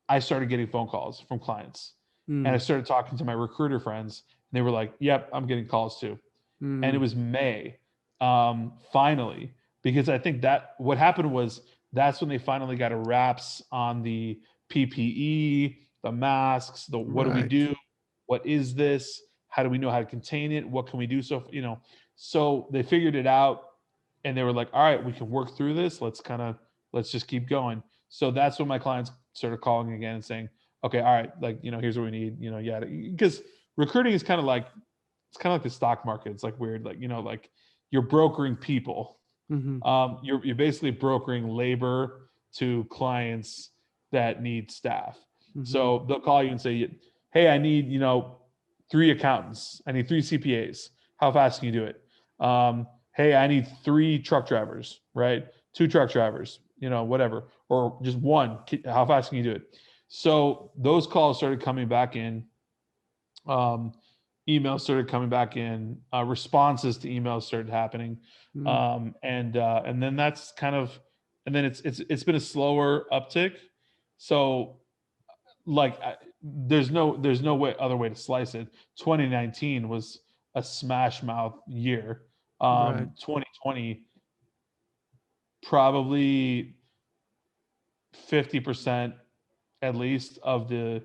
I started getting phone calls from clients, and I Mm. started talking to my recruiter friends, and they were like, yep, I'm getting calls too. And it Mm. was May, finally, because I think that what happened was that's when they finally got a wraps on the PPE, the masks, the what do we Right. do, what is this, how do we know how to contain it, what can we do, so they figured it out, and they were like, all right, we can work through this, let's just keep going. So that's when my clients started calling again and saying, okay, all right, like here's what we need, yeah, because recruiting is kind of like it's kind of like the stock market. It's like weird, like like you're brokering people. Mm-hmm. You're basically brokering labor to clients that need staff. Mm-hmm. So they'll call you and say, "Hey, I need 3 accountants. I need 3 CPAs. How fast can you do it? Hey, I need 3 truck drivers. Right, 2 truck drivers. Whatever, or just one. How fast can you do it?" So those calls started coming back in. Um, Emails started coming back in, responses to emails started happening, Mm. and then that's kind of, and then it's been a slower uptick. So like there's no way other way to slice it. 2019 was a smash mouth year. Right. 2020 probably 50% at least of the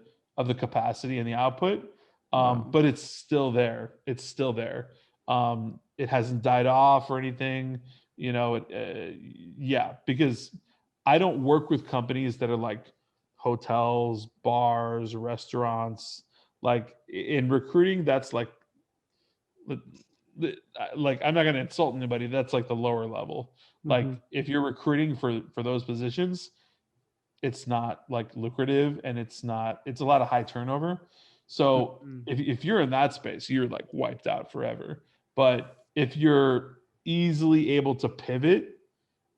capacity and the output. Wow. But it's still there. It's still there. It hasn't died off or anything. Yeah, because I don't work with companies that are like hotels, bars, restaurants. Like in recruiting, that's like I'm not going to insult anybody. That's like the lower level. Mm-hmm. Like if you're recruiting for those positions, it's not like lucrative, and it's a lot of high turnover. So Mm-hmm. if you're in that space, you're like wiped out forever. But if you're easily able to pivot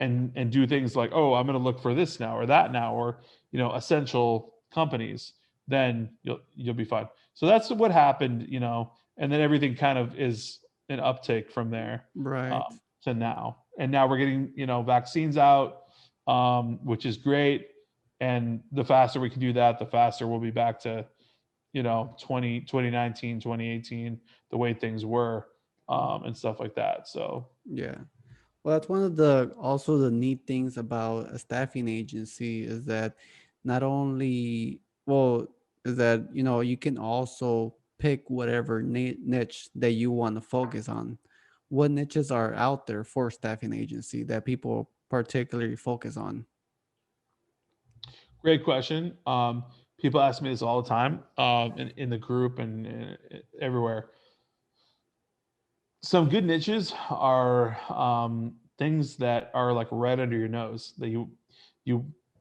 and do things like, oh, I'm going to look for this now or that now, or essential companies, then you'll be fine. So that's what happened, and then everything kind of is an uptake from there, Right. to now. And now we're getting vaccines out, which is great. And the faster we can do that, the faster we'll be back to 2019, 2018, the way things were, and stuff like that. So Yeah. Well, that's one of the also the neat things about a staffing agency is that not only well is that you can also pick whatever niche that you want to focus on. What niches are out there for staffing agency that people particularly focus on? great question. People ask me this all the time, in the group and everywhere. Some good niches are, things that are like right under your nose that you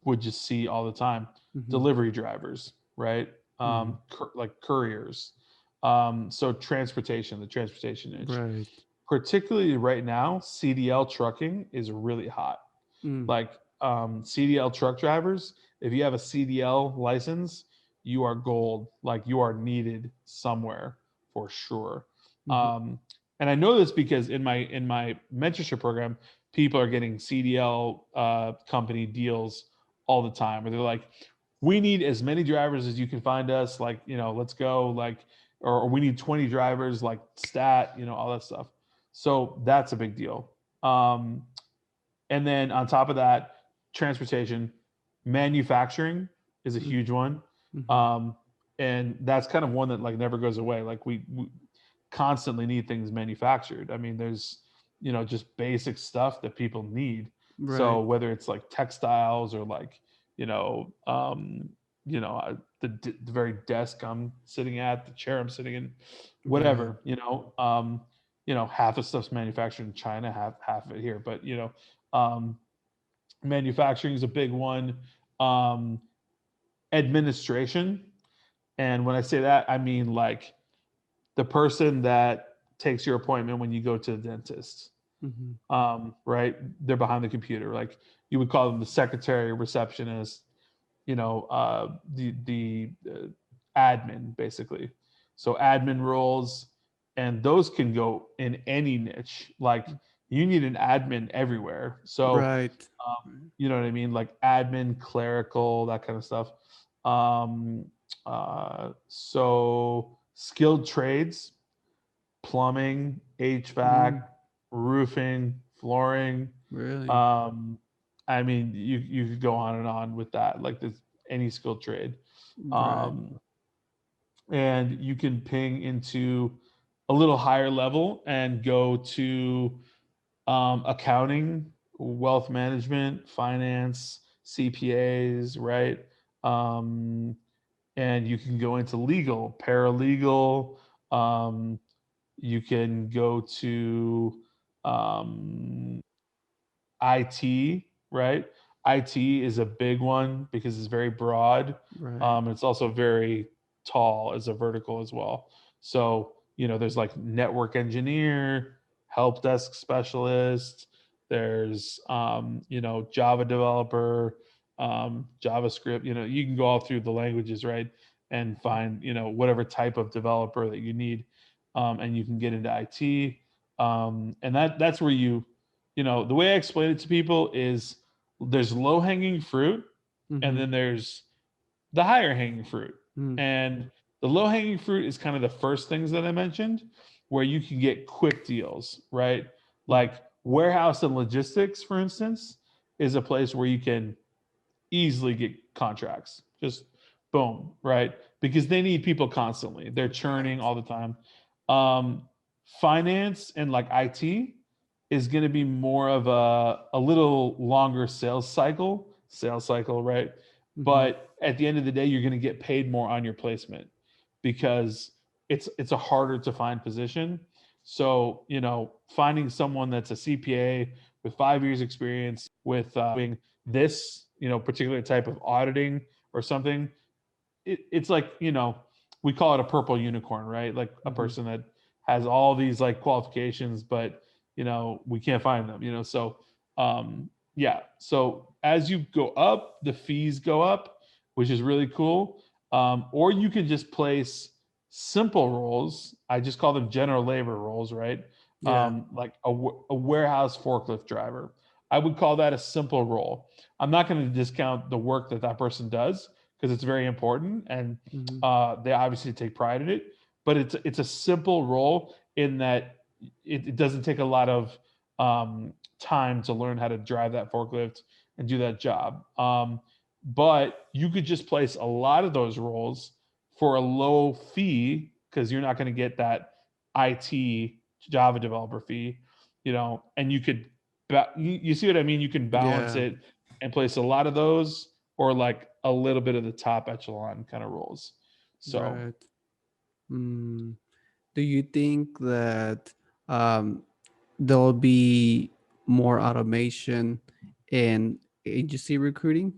would just see all the time. Hmm. Delivery drivers, right? Hmm. Like couriers. So transportation, the transportation niche, Right. particularly right now, CDL trucking is really hot. Mm. Like, CDL truck drivers, if you have a CDL license, you are gold. Like you are needed somewhere for sure. Hmm. Um, and I know this because in my mentorship program, people are getting CDL, company deals all the time, where they're like, "We need as many drivers as you can find us. Like, let's go. Like, or we need 20 drivers. Like, stat. All that stuff." So that's a big deal. And then on top of that, transportation, manufacturing is a huge one. Hmm. Um, and that's kind of one that like never goes away. Like we constantly need things manufactured. I mean, there's just basic stuff that people need. So Right. whether it's like textiles or like the very desk I'm sitting at, the chair I'm sitting in, Right. whatever, half the stuff's manufactured in China, half of it here. But um, manufacturing is a big one. Um, Administration, and when I say that, I mean like the person that takes your appointment when you go to the dentist. Hmm. Right? They're behind the computer. Like you would call them the secretary, receptionist, the admin basically. So admin roles, and those can go in any niche. Like you need an admin everywhere. So Right. you know what I mean, like admin, clerical, that kind of stuff. Um, so skilled trades, plumbing, HVAC, Mm. roofing, flooring. Really? Um, I mean, you could go on and on with that. Like there's any skilled trade, Right. um, and you can ping into a little higher level and go to, accounting, wealth management, finance, CPAs, right? Um, and you can go into legal, paralegal. Um, you can go to, um, IT, right? IT is a big one because it's very broad. Right. It's also very tall as a vertical as well. So, there's like network engineer, help desk specialist, there's, Java developer, JavaScript, you can go all through the languages, right? And find, whatever type of developer that you need. And you can get into IT. And that's where the way I explain it to people is there's low hanging fruit, and Mm-hmm. then there's the higher hanging fruit. Mm, And the low hanging fruit is kind of the first things that I mentioned, where you can get quick deals, right? mm, Like warehouse and logistics, for instance, is a place where you can easily get contracts. Just boom, right? Because they need people constantly. They're churning right. all the time. Um, Finance and like IT is going to be more of a little longer sales cycle, right? Mm-hmm. But at the end of the day, you're going to get paid more on your placement because it's a harder to find position. So, finding someone that's a CPA with 5 years experience with doing this, particular type of auditing or something, it's like, we call it a purple unicorn, right? Like a Mm-hmm. person that has all these like qualifications, but we can't find them, so yeah. So as you go up, the fees go up, which is really cool. Or you can just place simple roles. I just call them general labor roles, right? Yeah. Like a warehouse forklift driver. I would call that a simple role. I'm not going to discount the work that person does because it's very important, and Mm-hmm. they obviously take pride in it. But it's a simple role in that it doesn't take a lot of time to learn how to drive that forklift and do that job. But you could just place a lot of those roles for a low fee because you're not going to get that IT Java developer fee, and you could, you see what I mean? You can balance Yeah. it and place a lot of those or like a little bit of the top echelon kind of roles. So Right. Mm. Do you think that um, there'll be more automation in agency recruiting?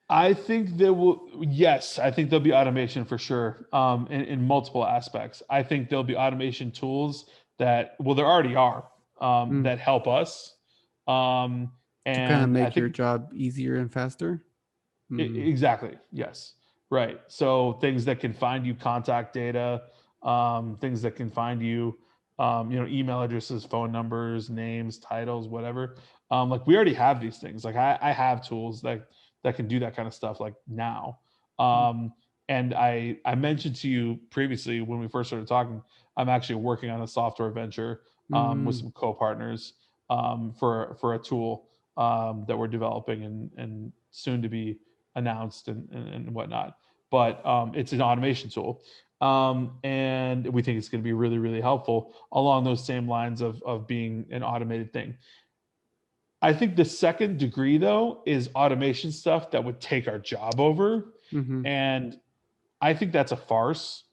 I think there will, yes, I think there'll be automation for sure, in multiple aspects. I think there'll be automation tools that, well, there already are, Mm. that help us. Um, To kind of and I make your think job easier and faster? Mm. Exactly. Yes. Right. So things that can find you contact data, things that can find you, email addresses, phone numbers, names, titles, whatever. Like we already have these things. Like I have tools that can do that kind of stuff like now. Mm. Um, and I mentioned to you previously when we first started talking, I'm actually working on a software venture with Mm. some co-partners for a tool that we're developing and soon to be announced and whatnot. But it's an automation tool. And we think it's going to be really, really helpful along those same lines of being an automated thing. I think the second degree, though, is automation stuff that would take our job over. Mm-hmm. And I think that's a farce.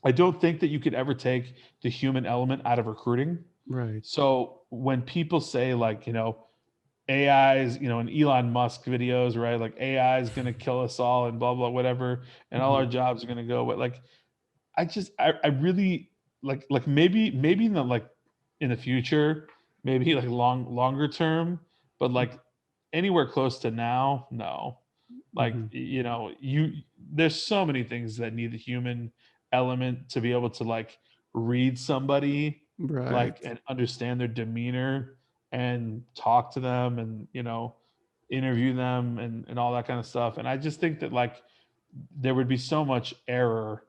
I don't think that you could ever take the human element out of recruiting. Right. So when people say, like, AI is, in Elon Musk videos, right? Like AI is going to kill us all and blah, blah, whatever. And all Mm-hmm. our jobs are going to go. But like, I really like maybe in the, like, in the future, maybe like longer term, but like anywhere close to now, no. Like, Mm-hmm. there's so many things that need the human element to be able to like read somebody, like, Right. and understand their demeanor and talk to them and, interview them and all that kind of stuff. And I just think that like there would be so much error,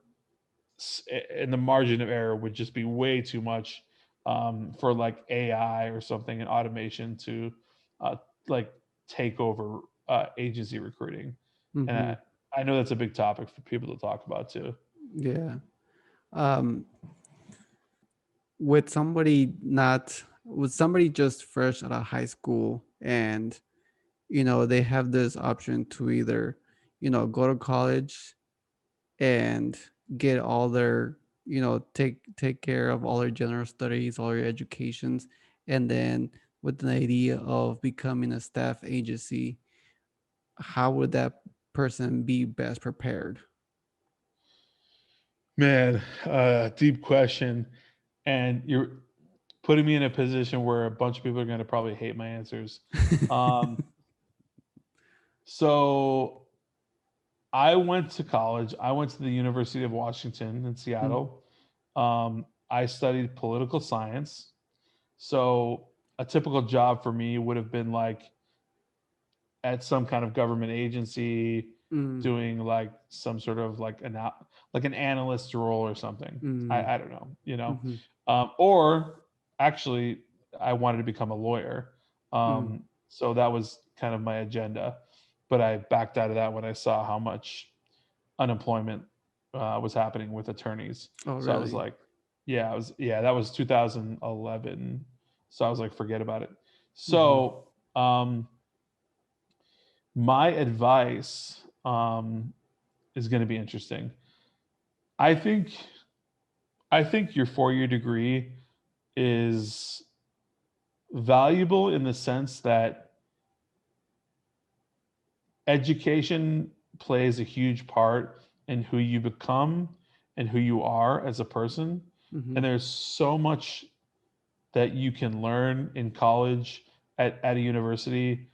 and the margin of error would just be way too much, for like AI or something and automation to uh, like take over agency recruiting. And Mm-hmm. I know that's a big topic for people to talk about too. Yeah. Um, with somebody not with somebody just fresh out of high school, and they have this option to either go to college and get all their take care of all their general studies, all your educations, and then with an idea of becoming a staff agency, how would that person be best prepared? Man, deep question. And you're putting me in a position where a bunch of people are going to probably hate my answers. Um, so I went to college. I went to the University of Washington in Mm, Seattle. I studied political science. So a typical job for me would have been like at some kind of government agency Mm, doing like some sort of like an analyst role or something. mm, I don't know, mm-hmm, or actually I wanted to become a lawyer. mm. So that was kind of my agenda, but I backed out of that when I saw how much unemployment was happening with attorneys. Oh, So I was really? like, that was 2011. So I was like, forget about it. Mm-hmm, So my advice is going to be interesting. I think I think your 4-year degree is valuable in the sense that education plays a huge part in who you become and who you are as a person. mm-hmm, And there's so much that you can learn in college, at a university,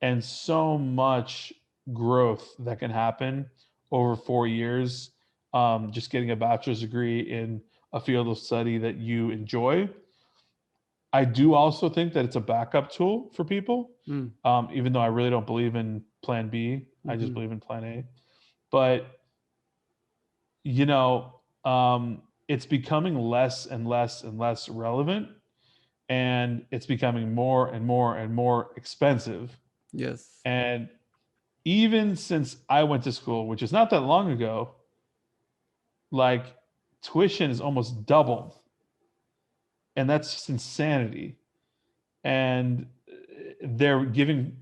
and so much growth that can happen over 4 years. Just getting a bachelor's degree in a field of study that you enjoy. I do also think that it's a backup tool for people, mm, even though I really don't believe in plan B. I just mm-hmm. believe in plan A. But, you know, it's becoming less and less and less relevant, and it's becoming more and more and more expensive. Yes. And even since I went to school, which is not that long ago, like tuition is almost doubled. And that's just insanity. And they're giving,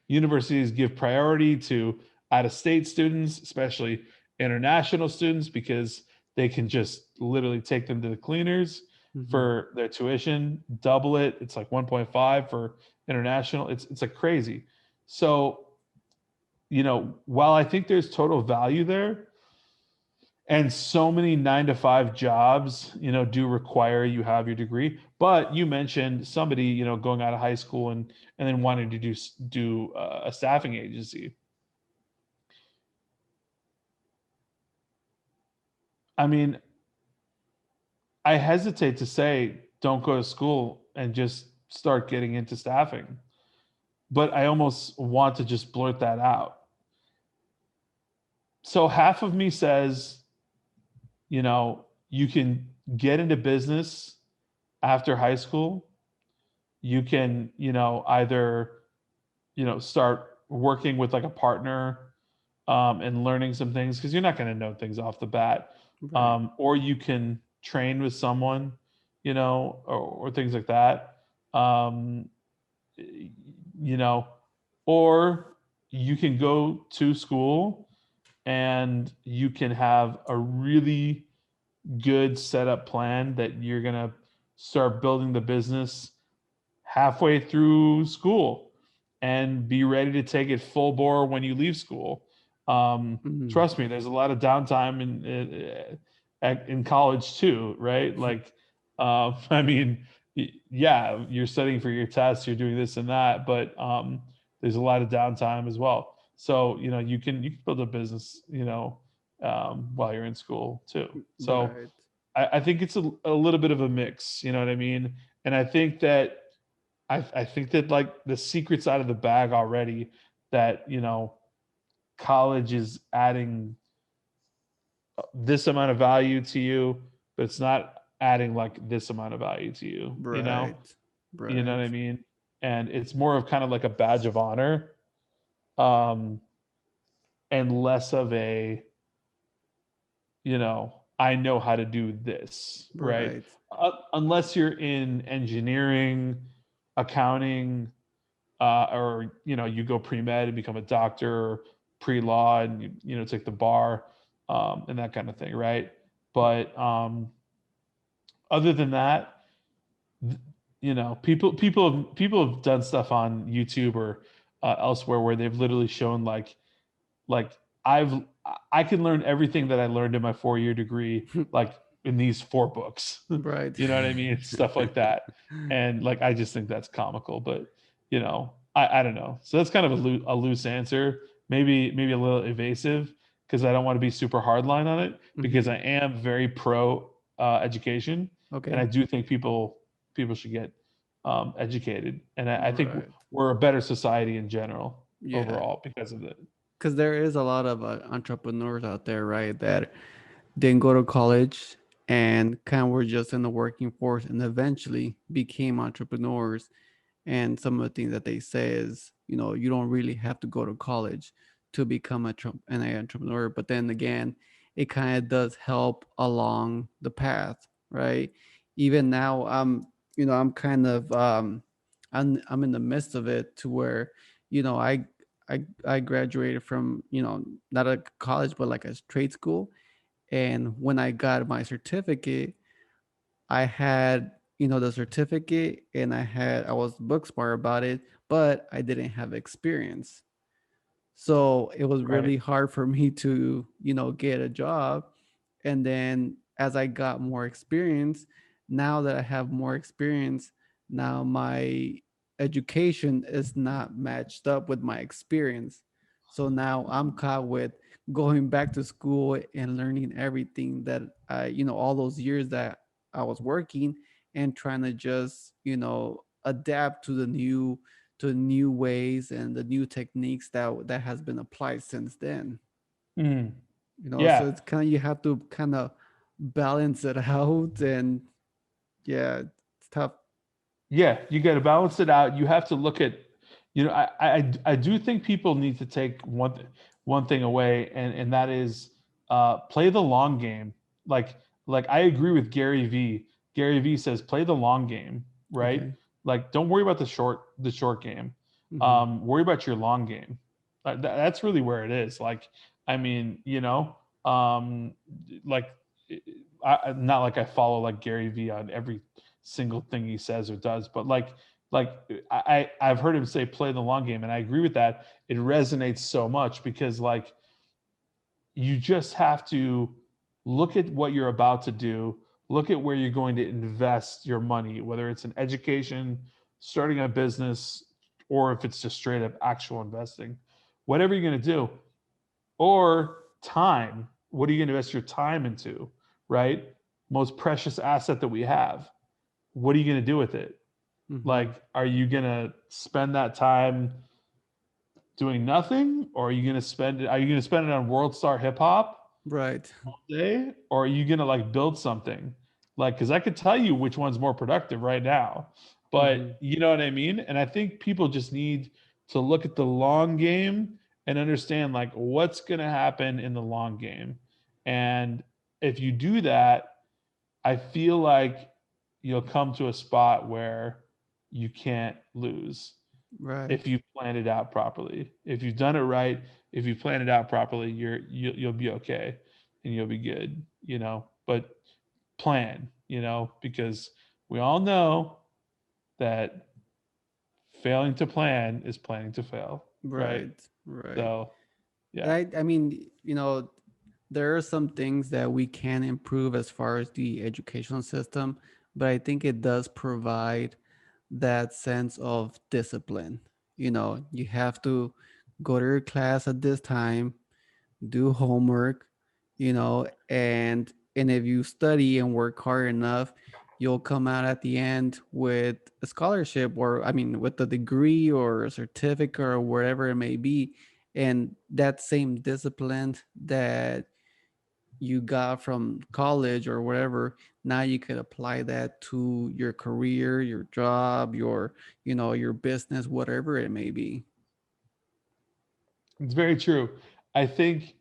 universities give priority to out of state students, especially international students, because they can just literally take them to the cleaners Mm-hmm. for their tuition, double it. It's like 1.5 for international. It's like crazy. So, while I think there's total value there, and so many 9 to 5 jobs do require you have your degree, but you mentioned somebody going out of high school and then wanting to do a staffing agency. I mean, I hesitate to say don't go to school and just start getting into staffing, but I almost want to just blurt that out. So half of me says, you can get into business after high school. You can either start working with like a partner, and learning some things, because you're not going to know things off the bat, Right. or you can train with someone, or things like that, um, you know or you can go to school and you can have a really good setup plan that you're going to start building the business halfway through school and be ready to take it full bore when you leave school. Mm-hmm. Trust me, there's a lot of downtime in college too, right? Like, I mean, yeah, you're studying for your tests, you're doing this and that, but there's a lot of downtime as well. So you can build a business, while you're in school too. So Right. I think it's a little bit of a mix. You know what I mean? And I think that like the secret's out of the bag already, that college is adding this amount of value to you, but it's not adding like this amount of value to you. Right. You know Right. what I mean? And it's more of kind of like a badge of honor, um, and less of a I know how to do this, right? Right. Unless you're in engineering, accounting, or you go pre-med and become a doctor, or pre-law and take the bar, and that kind of thing, right? But other than that, people have done stuff on YouTube or elsewhere where they've literally shown like I've I can learn everything that I learned in my 4-year degree, like in these 4 books. Right. You know what I mean? Stuff like that. And like I just think that's comical, but I don't know. So that's kind of a loose answer, maybe a little evasive, because I don't want to be super hardline on it, Mm-hmm. because I am very pro education, and I Okay. do think people should get educated, and I think Right. we're a better society in general Yeah. overall because of it. Because there is a lot of entrepreneurs out there, right, that didn't go to college and kind of were just in the working force and eventually became entrepreneurs. And some of the things that they say is, you don't really have to go to college to become an entrepreneur. But then again, it kind of does help along the path, right? Even now, I'm kind of, I'm in the midst of it to where, I graduated from, not a college, but like a trade school. And when I got my certificate, I had, the certificate and I was book smart about it, but I didn't have experience. So it was Right. really hard for me to, get a job. And then as I got more experience, now that I have more experience, now my education is not matched up with my experience. So now I'm caught with going back to school and learning everything that all those years that I was working and trying to just, adapt to the new ways and the new techniques that has been applied since then. Mm. So Yeah. it's kind of, you have to kind of balance it out, and yeah, it's tough. Yeah, you got to balance it out. You have to look at, I do think people need to take one thing away, and that is play the long game. Like like I agree with Gary V. Gary V says play the long game, right? Okay. Like don't worry about the short game. Mm-hmm. Worry about your long game. That's really where it is. Like I mean, um, like not like I follow like Gary V on every single thing he says or does, but like I've heard him say play the long game, and I agree with that. It resonates so much because like you just have to look at what you're about to do, look at where you're going to invest your money, whether it's in education, starting a business, or if it's just straight up actual investing. Whatever you're going to do, or time. What are you going to invest your time into, right? Most precious asset that we have. What are you going to do with it? Mm-hmm. Like, are you going to spend that time doing nothing, or are you going to spend it? Are you going to spend it on world star hip hop Right. day, or are you going to like build something? Like, because I could tell you which one's more productive right now, Mm-hmm. but you know what I mean. And I think people just need to look at the long game and understand like what's going to happen in the long game. And if you do that, I feel like you'll come to a spot where you can't lose if Right. you plan it out properly. If you've done it right, if you plan it out properly, you'll be okay and you'll be good, But plan, because we all know that failing to plan is planning to fail, right? Right. Right. So, yeah. I mean, there are some things that we can improve as far as the educational system, but I think it does provide that sense of discipline. You have to go to your class at this time, do homework, and if you study and work hard enough, you'll come out at the end with a scholarship, or I mean with a degree or a certificate or whatever it may be. And that same discipline that you got from college or whatever, now you could apply that to your career, your job, your business, whatever it may be. It's very true. I think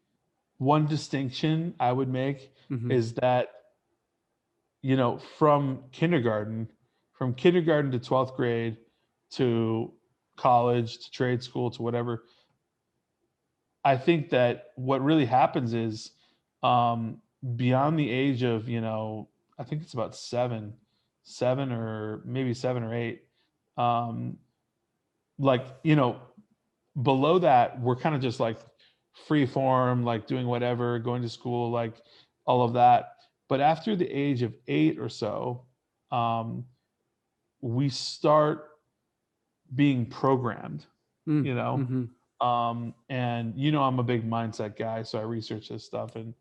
one distinction I would make Hmm. is that from kindergarten to 12th grade to college to trade school to whatever, I think that what really happens is um, beyond the age of, I think it's about seven or maybe 7 or 8. Um, like, below that, we're kind of just like free form, like doing whatever, going to school, like all of that. But after the age of 8 or so, um, we start being programmed, you know. Mm-hmm. And I'm a big mindset guy, so I research this stuff and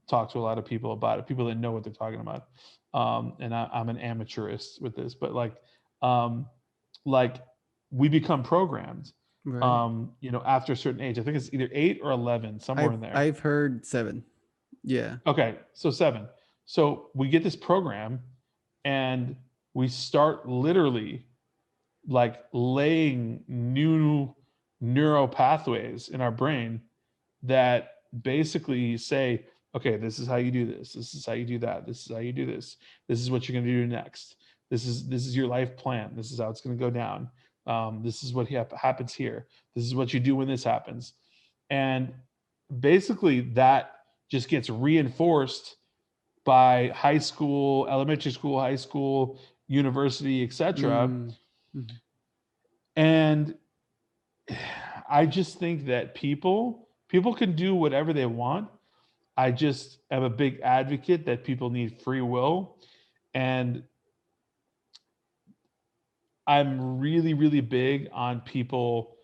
talk to a lot of people about it, people that know what they're talking about. And I'm an amateurist with this, but like um, like we become programmed, Right. after a certain age. I think it's either 8 or 11, somewhere in there. I've heard 7. Yeah. Okay, so 7. So we get this program, and we start literally like laying new neural pathways in our brain that basically say, okay, this is how you do this. This is how you do that. This is how you do this. This is what you're going to do next. This is your life plan. This is how it's going to go down. This is what happens here. This is what you do when this happens. And basically, that just gets reinforced by high school, elementary school, high school, university, etc. Mm. Mhm. And I just think that people can do whatever they want. I just am a big advocate that people need free will, and I'm really really big on people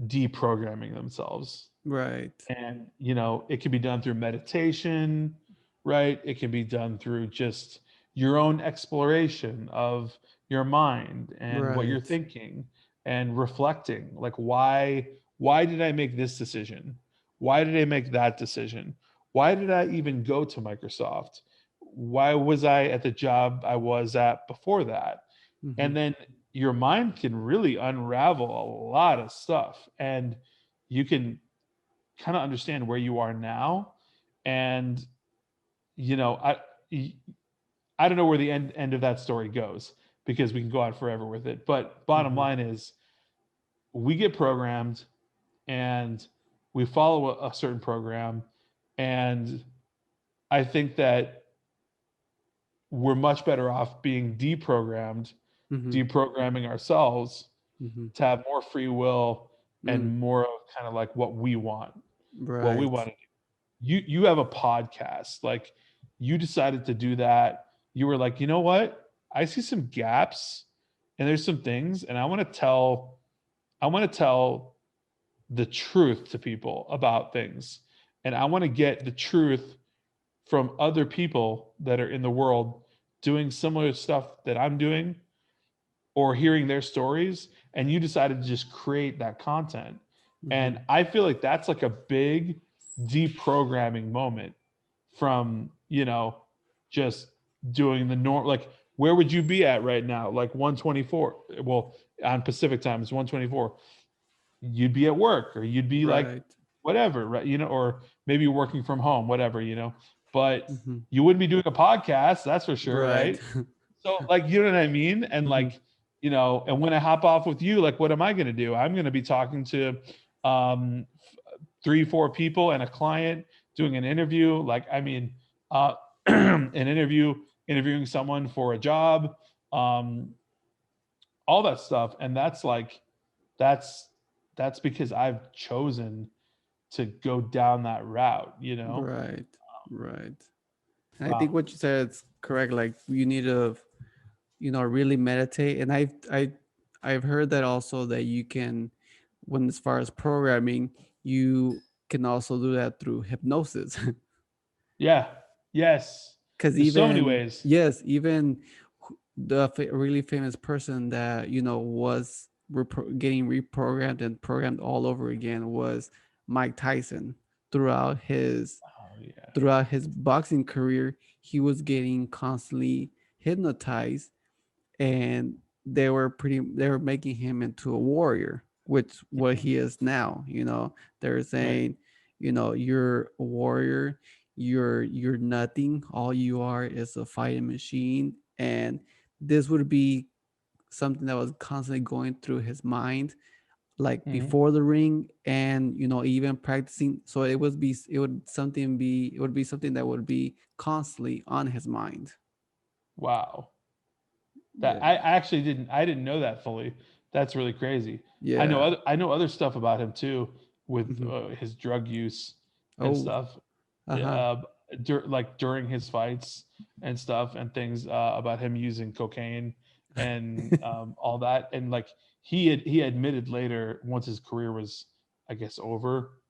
deprogramming themselves. Right. And it can be done through meditation, right? It can be done through just your own exploration of your mind and what you're Right. thinking, and reflecting, like, why did I make this decision? Why did I make that decision? Why did I even go to Microsoft? Why was I at the job I was at before that? Mhm. And then your mind can really unravel a lot of stuff, and you can kind of understand where you are now. And you know i I don't know where the end of that story goes, because we can go on forever with it, but bottom Mhm. line is, we get programmed, and we follow a certain program. And I think that we're much better off being deprogrammed, Mhm. deprogramming ourselves Mhm. to have more free will, Mm. and more of kind of like what we want, what we want Right. to do. You have a podcast, like, you decided to do that. You were like, you know what, I see some gaps, and there's some things, and I want to tell the truth to people about things, and I want to get the truth from other people that are in the world doing similar stuff that I'm doing, or hearing their stories. And you decided to just create that content. And Mhm. I feel like that's like a big deprogramming moment from, just doing the norm. Like, where would you be at right now? Like 124. Well, on Pacific time, it's 124. You'd be at work, or you'd be like Right. whatever, right? Or maybe working from home, whatever. But Mhm. you wouldn't be doing a podcast, that's for sure, Right. right? So, like, you know what I mean? And Mhm. like, and when I hop off with you, like, what am I going to do? I'm going to be talking to um, 3, 4 people and a client, doing an interview. Like, I mean, an interviewing someone for a job, um, all that stuff. And that's like, that's, that's because I've chosen to go down that route. Right. Right. And I think Wow. what you said is correct. Like you need to, really meditate. And I've heard that also that you can, when as far as programming, you can also do that through hypnosis. Yeah. Yes. Because There's so many even ways. yes, even the really famous person that was getting reprogrammed and programmed all over again was Mike Tyson. throughout his Oh yeah. throughout his boxing career, he was getting constantly hypnotized, and they were making him into a warrior, which what Mhm. he is now. They're Right. saying, you're a warrior, you're nothing, all you are is a fighting machine. And this would be something that was constantly going through his mind, like Mhm. before the ring, and even practicing. So it would be something that would be constantly on his mind. Wow. That Yeah. I didn't know that fully. That's really crazy. Yeah. I know other stuff about him too, with Hmm. his drug use and Oh. stuff. Uh-huh. Uh, like during his fights and stuff, and things about him using cocaine and all that. And like, he admitted later, once his career was, I guess, over.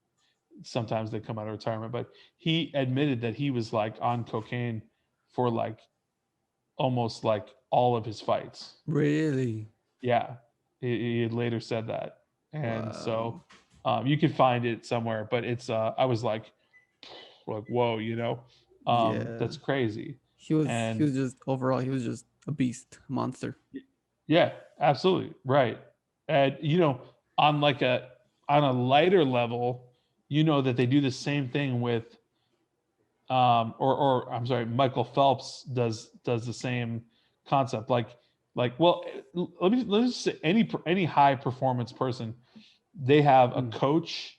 Sometimes they come out of retirement, but he admitted that he was like on cocaine for like almost like all of his fights. Really? Yeah, he had later said that, and so Wow. you can find it somewhere. But it's I was like whoa, Yeah. that's crazy. He And was just overall he was just a beast, a monster. yeah, absolutely right. And on like on a lighter level, that they do the same thing with or I'm sorry, Michael Phelps does the same concept. Well, let's just say any high performance person, they have a Mm. coach,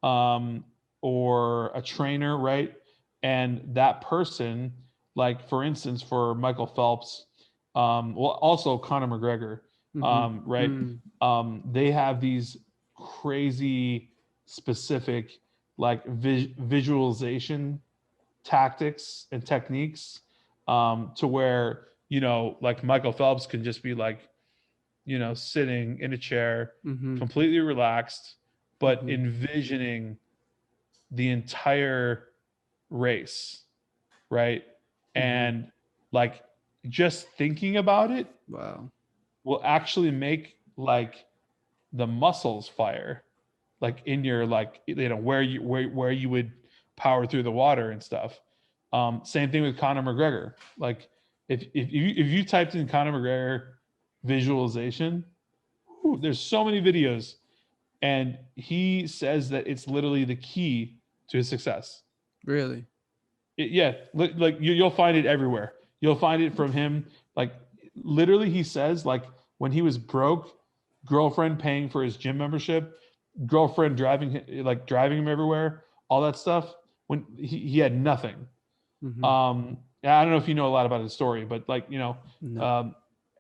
um, or a trainer, right? And that person, like for instance, for Michael Phelps, well, also Conor McGregor, Mm-hmm. right? Mm. They have these crazy specific like visualization tactics and techniques, to where like Michael Phelps can just be like sitting in a chair, Mm-hmm. completely relaxed, but Mm-hmm. envisioning the entire race, right? Mm-hmm. And like just thinking about it Wow. will actually make like the muscles fire, like in your like where you would power through the water and stuff. Same thing with Conor McGregor. Like if you typed in Conor McGregor visualization, there's so many videos, and he says that it's literally the key to his success. Really? Yeah, like you'll find it everywhere. You'll find it from him. Like literally, he says like when he was broke, girlfriend paying for his gym membership, girlfriend driving him everywhere, all that stuff. When he had nothing. Mm-hmm. I don't know if you know a lot about his story, but No. um,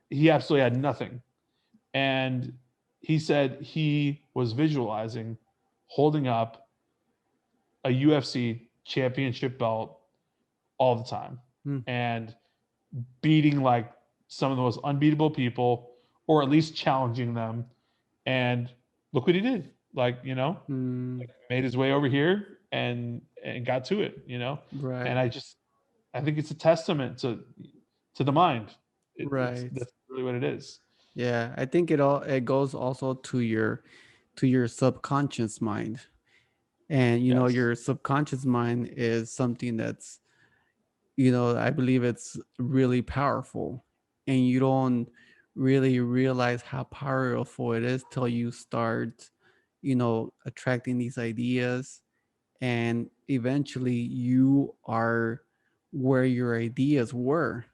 he absolutely had nothing, and he said he was visualizing holding up a UFC championship belt all the time Mm. and beating like some of the most unbeatable people, or at least challenging them. And look what he did. Mm. Made his way over here and got to it. And Right. I think it's a testament to the mind. It's Right. That's really what it is. Yeah, I think it goes also to your subconscious mind. And Yes. your subconscious mind is something that's I believe it's really powerful, and you don't really realize how powerful it is till you start attracting these ideas, and eventually you are where your ideas were.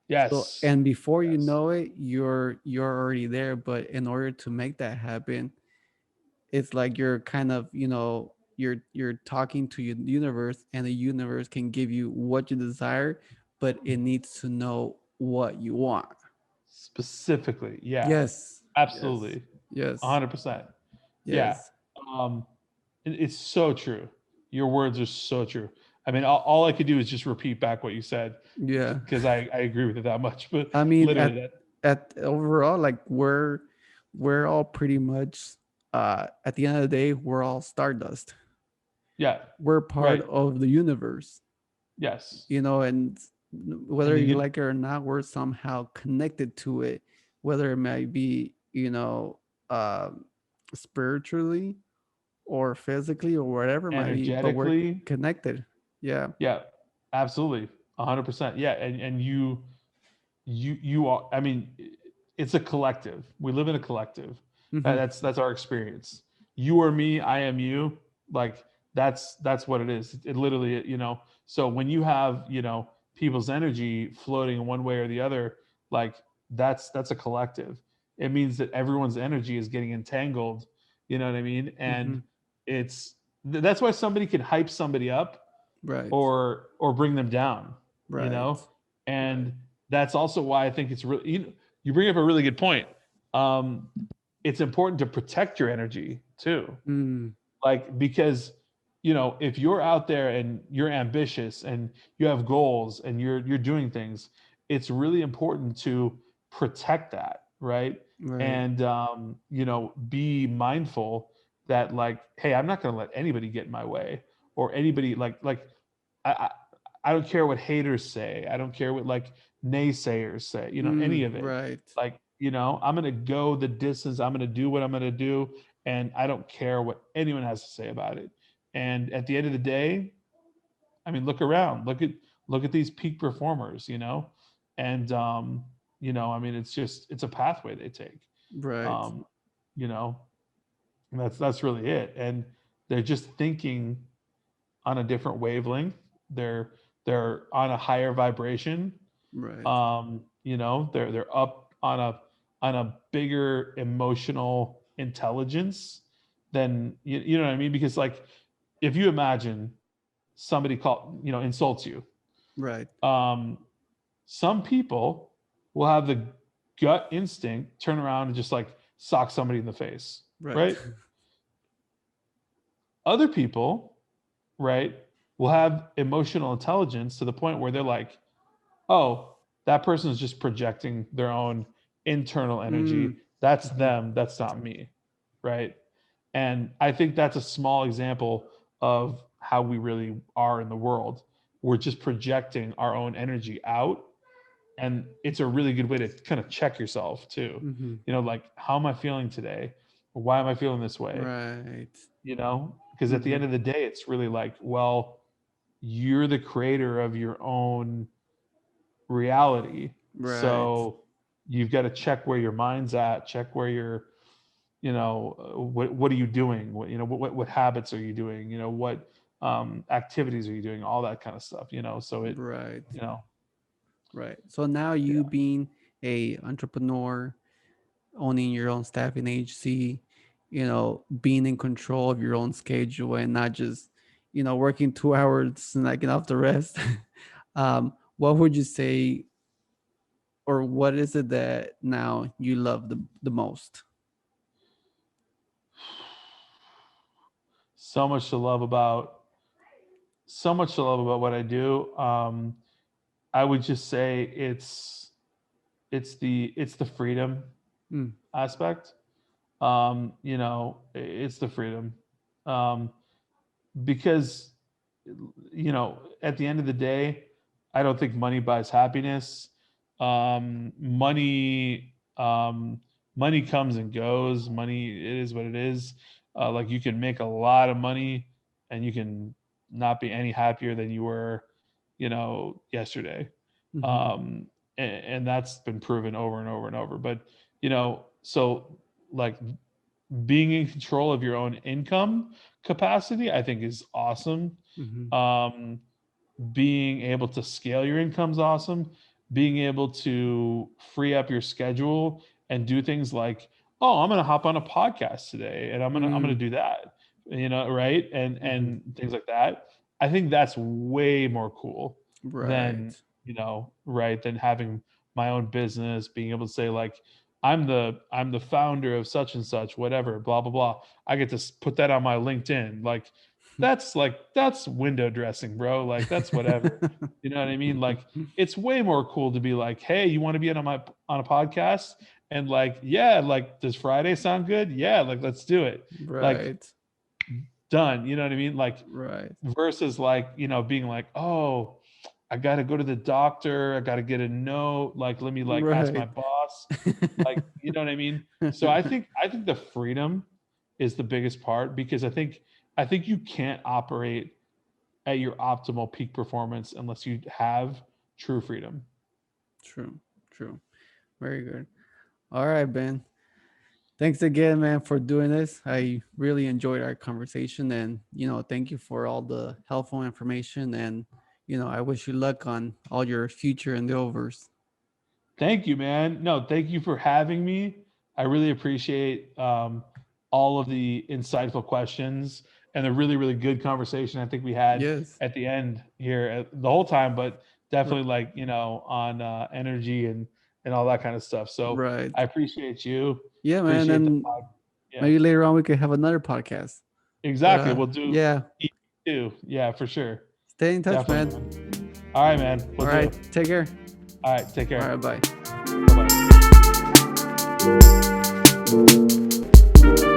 So, Yes. and before you Yes. know it, you're already there. But in order to make that happen, it's like you're kind of you're talking to your universe, and the universe can give you what you desire, but it needs to know what you want. Specifically. Yeah. Yes, yes, Absolutely. yes, 100%. Yeah. yes. Um, it's so true. Your words are so true. I mean, all I could do is just repeat back what you said Yeah, because I agree with it that much. But I mean, literally, that at overall, like we're all pretty much at the end of the day, we're all stardust. yeah, We're part right, of the universe, yes, and and whether you like it or not, we're somehow connected to it, whether it might be um spiritually or physically or whatever it might be, but we're energetically, connected. Yeah. yeah, absolutely, 100%, yeah, and you are. I mean, it's a collective. We live in a collective. Hmm. That's our experience. You are me. I am you. Like that's what it is. It literally, So when you have people's energy floating in one way or the other, like that's a collective. It means that everyone's energy is getting entangled. You know what I mean? And Hmm. that's why somebody can hype somebody up Right. or bring them down. You Right. know, Right. and that's also why I think it's really you bring up a really good point. Um, it's important to protect your energy too, Mm. like because if you're out there and you're ambitious and you have goals and you're doing things, it's really important to protect that, right? Right. And be mindful that like, hey, I'm not going to let anybody get in my way, or anybody I, I don't care what haters say. I don't care what like naysayers say, any of it. Right. Like, I'm going to go the distance. I'm going to do what I'm going to do. And I don't care what anyone has to say about it. And at the end of the day, I mean, look around, look at these peak performers, and, I mean, it's a pathway they take. Right. Um, you know, and that's really it. And they're just thinking on a different wavelength. They're on a higher vibration. Right. They're up on a bigger emotional intelligence than you know what I mean? Because like if you imagine somebody insults you, Right. um, some people will have the gut instinct turn around and just like sock somebody in the face, Right. right? Other people, right, will have emotional intelligence to the point where they're like, oh, that person is just projecting their own internal Mm. energy. That's Mhm. them. That's not me. Right. And I think that's a small example of how we really are in the world. We're just projecting our own energy out. And it's a really good way to kind of check yourself too. Mhm. Like, how am I feeling today? Why am I feeling this way? Right. Because at the Mhm. end of the day, it's really like, well, you're the creator of your own reality. Right. So you've got to check where your mind's at, check where you're, what are you doing? What habits are you doing? What activities are you doing? All that kind of stuff. So Right. you know, Right. So now you yeah, being a entrepreneur, owning your own staffing agency, being in control of your own schedule and not just, working 2 hours and knocking off the rest. What would you say, or what is it that now you love the most? so much to love about, what I do. I would just say it's the freedom Mm. aspect. It's the freedom. Um, because at the end of the day, I don't think money buys happiness. Money comes and goes. Money, it is what it is. Like you can make a lot of money and you can not be any happier than you were yesterday. Hmm. And that's been proven over and over and over. But so like being in control of your own income capacity, I think is awesome. Hmm. Um, Being able to scale your income is awesome. Being able to free up your schedule and do things like, oh, I'm gonna hop on a podcast today and I'm gonna Mm. do that, right? Hmm. And things like that. I think that's way more cool than Right. right, than having my own business, being able to say like, I'm the founder of such and such, whatever, blah blah blah. I get to put that on my LinkedIn. That's window dressing, bro. Like that's whatever. You know what I mean? Like it's way more cool to be like, hey, you want to be on a podcast? And like, yeah, like does Friday sound good? Yeah, like let's do it. Like Right. done. You know what I mean? Like Right. versus like, being like, oh, I gotta go to the doctor, I gotta get a note, like let me like ask my Right. boss. Like, you know what I mean? So I think the freedom is the biggest part because I think you can't operate at your optimal peak performance unless you have true freedom. True. True. Very good. All right, Ben. Thanks again, man, for doing this. I really enjoyed our conversation, and thank you for all the helpful information. And I wish you luck on all your future endeavors. Thank you, man. No, thank you for having me. I really appreciate all of the insightful questions and the really, really good conversation I think we had Yes. at the end here the whole time, but R- definitely like, on energy and all that kind of stuff. So right. I appreciate you. Yeah, man. Appreciate the And pod. Yeah, maybe later on we could have another podcast. But exactly. We'll do yeah, EP2. Yeah, for sure. stay in touch, Definitely, man. man. All right, man. All We'll right. do. Take care. All right. Take All right. care. Bye. Bye bye.